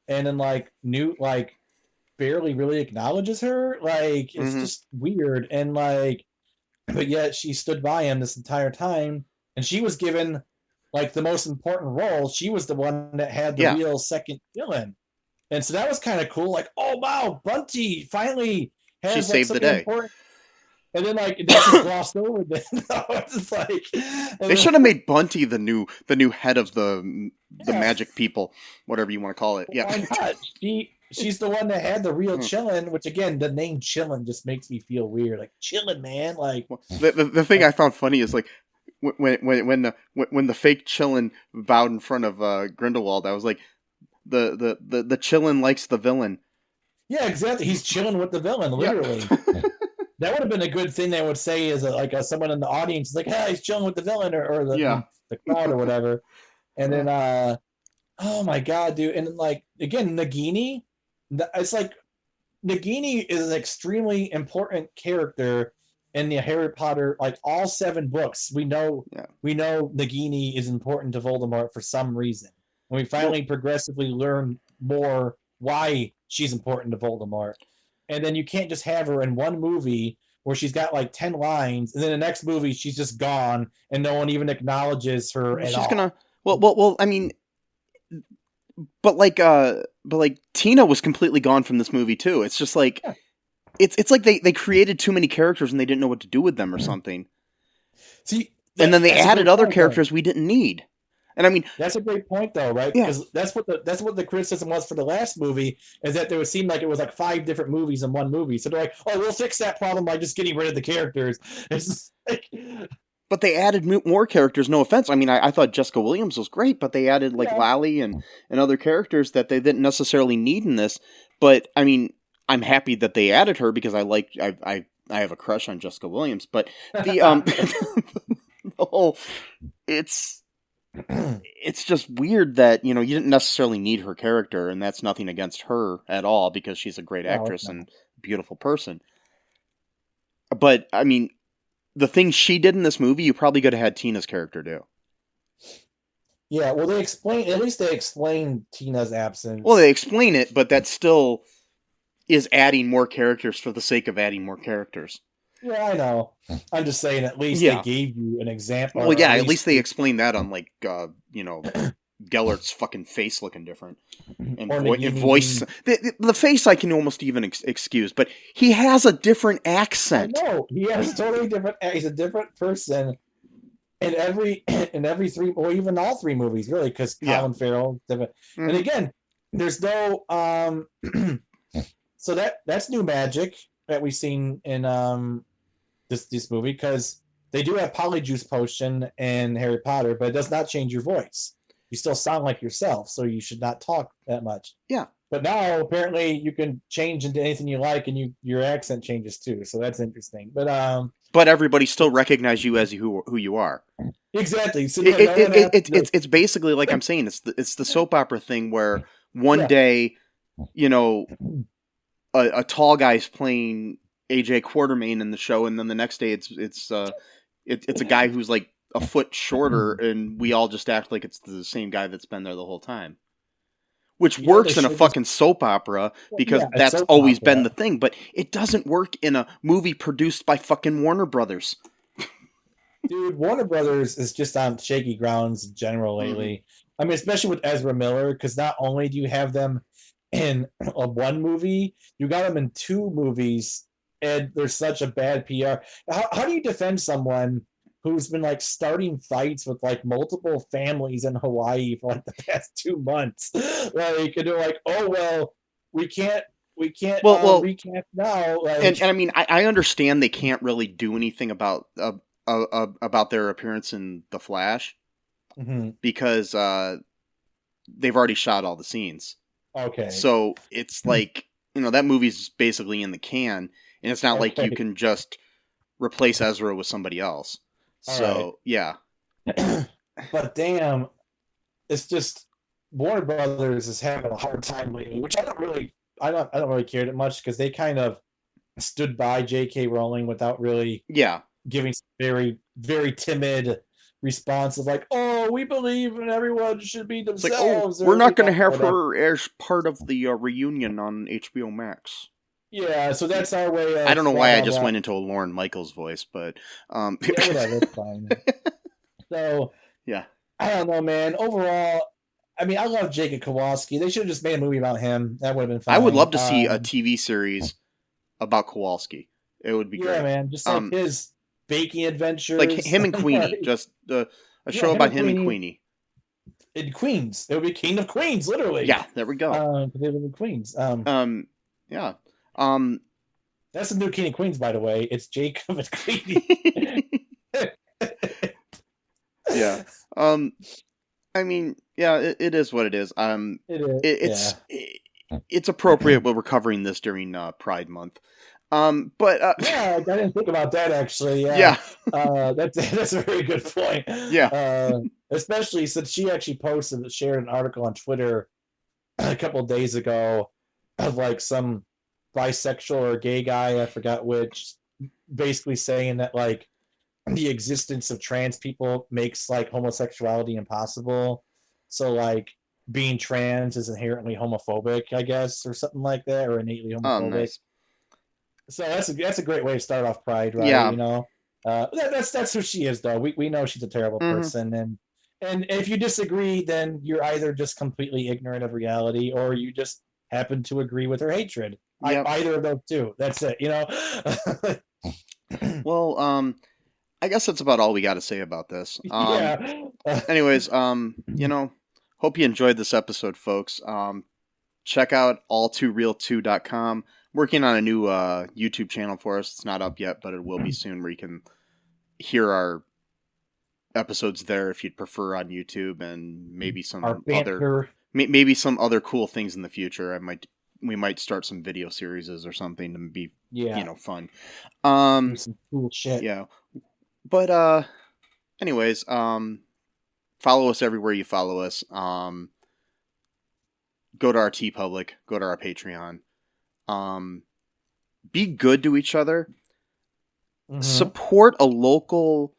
And then, like, Newt, like, barely really acknowledges her. Like, it's just weird. And, like, but yet she stood by him this entire time, and she was given, like, the most important role. She was the one that had the real second villain. And so that was kind of cool. Like, oh, wow, Bunty finally has, she saved the day. Important. And then, like, it just glossed over. It's just like... They should have made Bunty the new head of the magic people, whatever you want to call it. Yeah. Why not? She's the one that had the real chillin', which, again, the name chillin' just makes me feel weird. Like, chillin', man. Like, the thing I found funny is, like, when the fake chillin' bowed in front of Grindelwald, I was like, the chillin' likes the villain. Yeah, exactly. He's chilling with the villain, literally. Yeah. That would have been a good thing they would say as someone in the audience is like, hey, he's chilling with the villain or the crowd or whatever. And then, oh my God, dude. And then, like, again, Nagini, it's like, Nagini is an extremely important character in the Harry Potter, like, all 7 books. We know Nagini is important to Voldemort for some reason. And we finally progressively learn more why she's important to Voldemort. And then you can't just have her in one movie where she's got like 10 lines, and then the next movie she's just gone and no one even acknowledges her at all. Well, I mean, but Tina was completely gone from this movie too. It's just like it's like they created too many characters and they didn't know what to do with them or something. See, and then they added other characters we didn't need. And I mean, that's a great point, though, right? Yeah. Because that's what the criticism was for the last movie, is that there would seem like it was like 5 different movies in one movie. So they're like, "Oh, we'll fix that problem by just getting rid of the characters." It's like... But they added more characters. No offense. I mean, I thought Jessica Williams was great, but they added like Lally and other characters that they didn't necessarily need in this. But I mean, I'm happy that they added her because I have a crush on Jessica Williams. But the the whole it's just weird that, you didn't necessarily need her character, and that's nothing against her at all, because she's a great actress and beautiful person. But, I mean, the things she did in this movie, you probably could have had Tina's character do. Yeah, well, at least they explain Tina's absence. Well, they explain it, but that still is adding more characters for the sake of adding more characters. Yeah, I know. I'm just saying, at least they gave you an example. Well, yeah, at least they explained that on, like, Gellert's fucking face looking different. And voice. The face I can almost even excuse, but he has a different accent. I know. He has a totally different... He's a different person in every three, or even all three movies, really, because Colin Farrell... different. And again, there's no... So that's new magic that we've seen in this movie, because they do have Polyjuice Potion in Harry Potter, but it does not change your voice. You still sound like yourself, so you should not talk that much. Yeah. But now, apparently, you can change into anything you like, and your accent changes too, so that's interesting. But everybody still recognizes you as who you are. Exactly. So it's basically, like I'm saying, it's the soap opera thing where one day, a tall guy's playing AJ Quartermain in the show, and then the next day it's a guy who's like a foot shorter, and we all just act like it's the same guy that's been there the whole time. Which works in a fucking soap opera, because that's always been the thing, but it doesn't work in a movie produced by fucking Warner Brothers. Dude, Warner Brothers is just on shaky grounds in general lately. I mean, especially with Ezra Miller, because not only do you have them in one movie, you got them in two movies, and there's such a bad PR. How do you defend someone who's been like starting fights with like multiple families in Hawaii for like the past 2 months? Like, and they're like, oh well, we can't recap now. Like, and I mean, I understand they can't really do anything about their appearance in The Flash, because they've already shot all the scenes. Okay. So it's like, that movie's basically in the can, and it's not like you can just replace Ezra with somebody else. So, yeah. But damn, it's just Warner Brothers is having a hard time lately, which I don't really care that much, because they kind of stood by J.K. Rowling without really giving very, very timid response of like, oh, we believe and everyone should be themselves. Like, we're not going to have her as part of the reunion on HBO Max. Yeah, so that's our way of... I don't know why I just went into a Lorne Michaels voice, but... yeah, whatever, it's fine. So, yeah. I don't know, man. Overall, I mean, I love Jacob Kowalski. They should have just made a movie about him. That would have been fine. I would love to see a TV series about Kowalski. It would be great. Yeah, man. Just like his baking adventures. Like him and Queenie. Just a show about him and Queenie. In Queens. It would be King of Queens, literally. Yeah, there we go. They live in Queens. Yeah. That's the new King of Queens, by the way. It's Jacob and Queenie. Yeah. I mean, yeah, it is what it is. It's appropriate we're covering this during Pride Month. But yeah, I didn't think about that actually. Yeah. That's a very good point. Yeah. Especially since she actually shared an article on Twitter a couple of days ago of like some bisexual or gay guy, I forgot which, basically saying that like the existence of trans people makes like homosexuality impossible. So like being trans is inherently homophobic, I guess, or something like that, or innately homophobic. Oh, nice. So that's a great way to start off Pride, right? Yeah. That's who she is, though. We know she's a terrible person, and if you disagree, then you're either just completely ignorant of reality, or you just happen to agree with her hatred. Yep. Either of those two. That's it. Well, I guess that's about all we got to say about this. Yeah. Anyways, hope you enjoyed this episode, folks. Check out all2real2.com. Working on a new YouTube channel for us. It's not up yet, but it will be soon, where you can hear our episodes there if you'd prefer on YouTube, and maybe some other cool things in the future. We might start some video series or something to be fun. Some cool shit. Yeah. But anyways, follow us everywhere you follow us. Go to our TeePublic, go to our Patreon. Be good to each other. Mm-hmm. Support a local,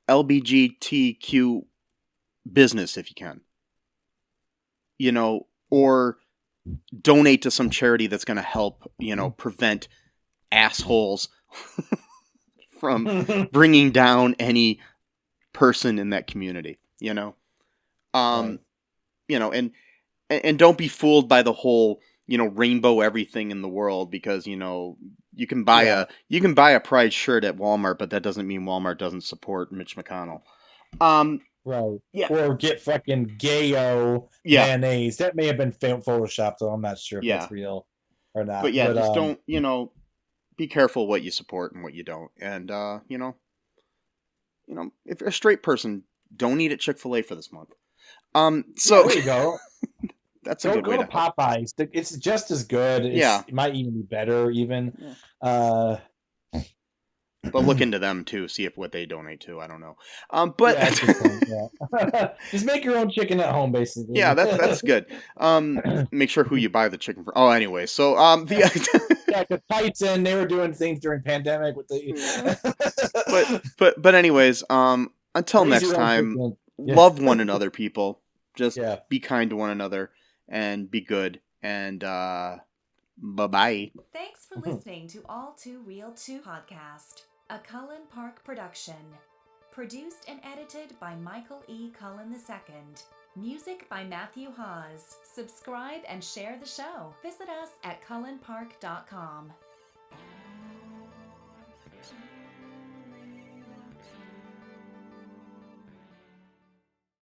LGBTQ business if you can. Or donate to some charity that's going to help, prevent assholes from bringing down any person in that community, right. And don't be fooled by the whole, rainbow everything in the world, because, you can buy a Pride shirt at Walmart, but that doesn't mean Walmart doesn't support Mitch McConnell. Right. Yeah. Or get fucking Gayo mayonnaise. That may have been photoshopped, so I'm not sure if that's real or not. But just don't, be careful what you support and what you don't. And, if you're a straight person, don't eat at Chick-fil-A for this month. So there you go. That's a good way to Popeyes. It's just as good. It might even be better, even. Yeah. But look into them too. See what they donate to. I don't know. But just make your own chicken at home, basically. Yeah, that's good. Make sure who you buy the chicken from. Oh, anyway, so the Titan, they were doing things during pandemic with the. but anyways, until next time, love one another, people. Just be kind to one another and be good. And bye-bye. Thanks for listening to All Too Real 2 podcast, a Cullen Park production. Produced and edited by Michael E. Cullen II. Music by Matthew Hawes. Subscribe and share the show. Visit us at cullenpark.com.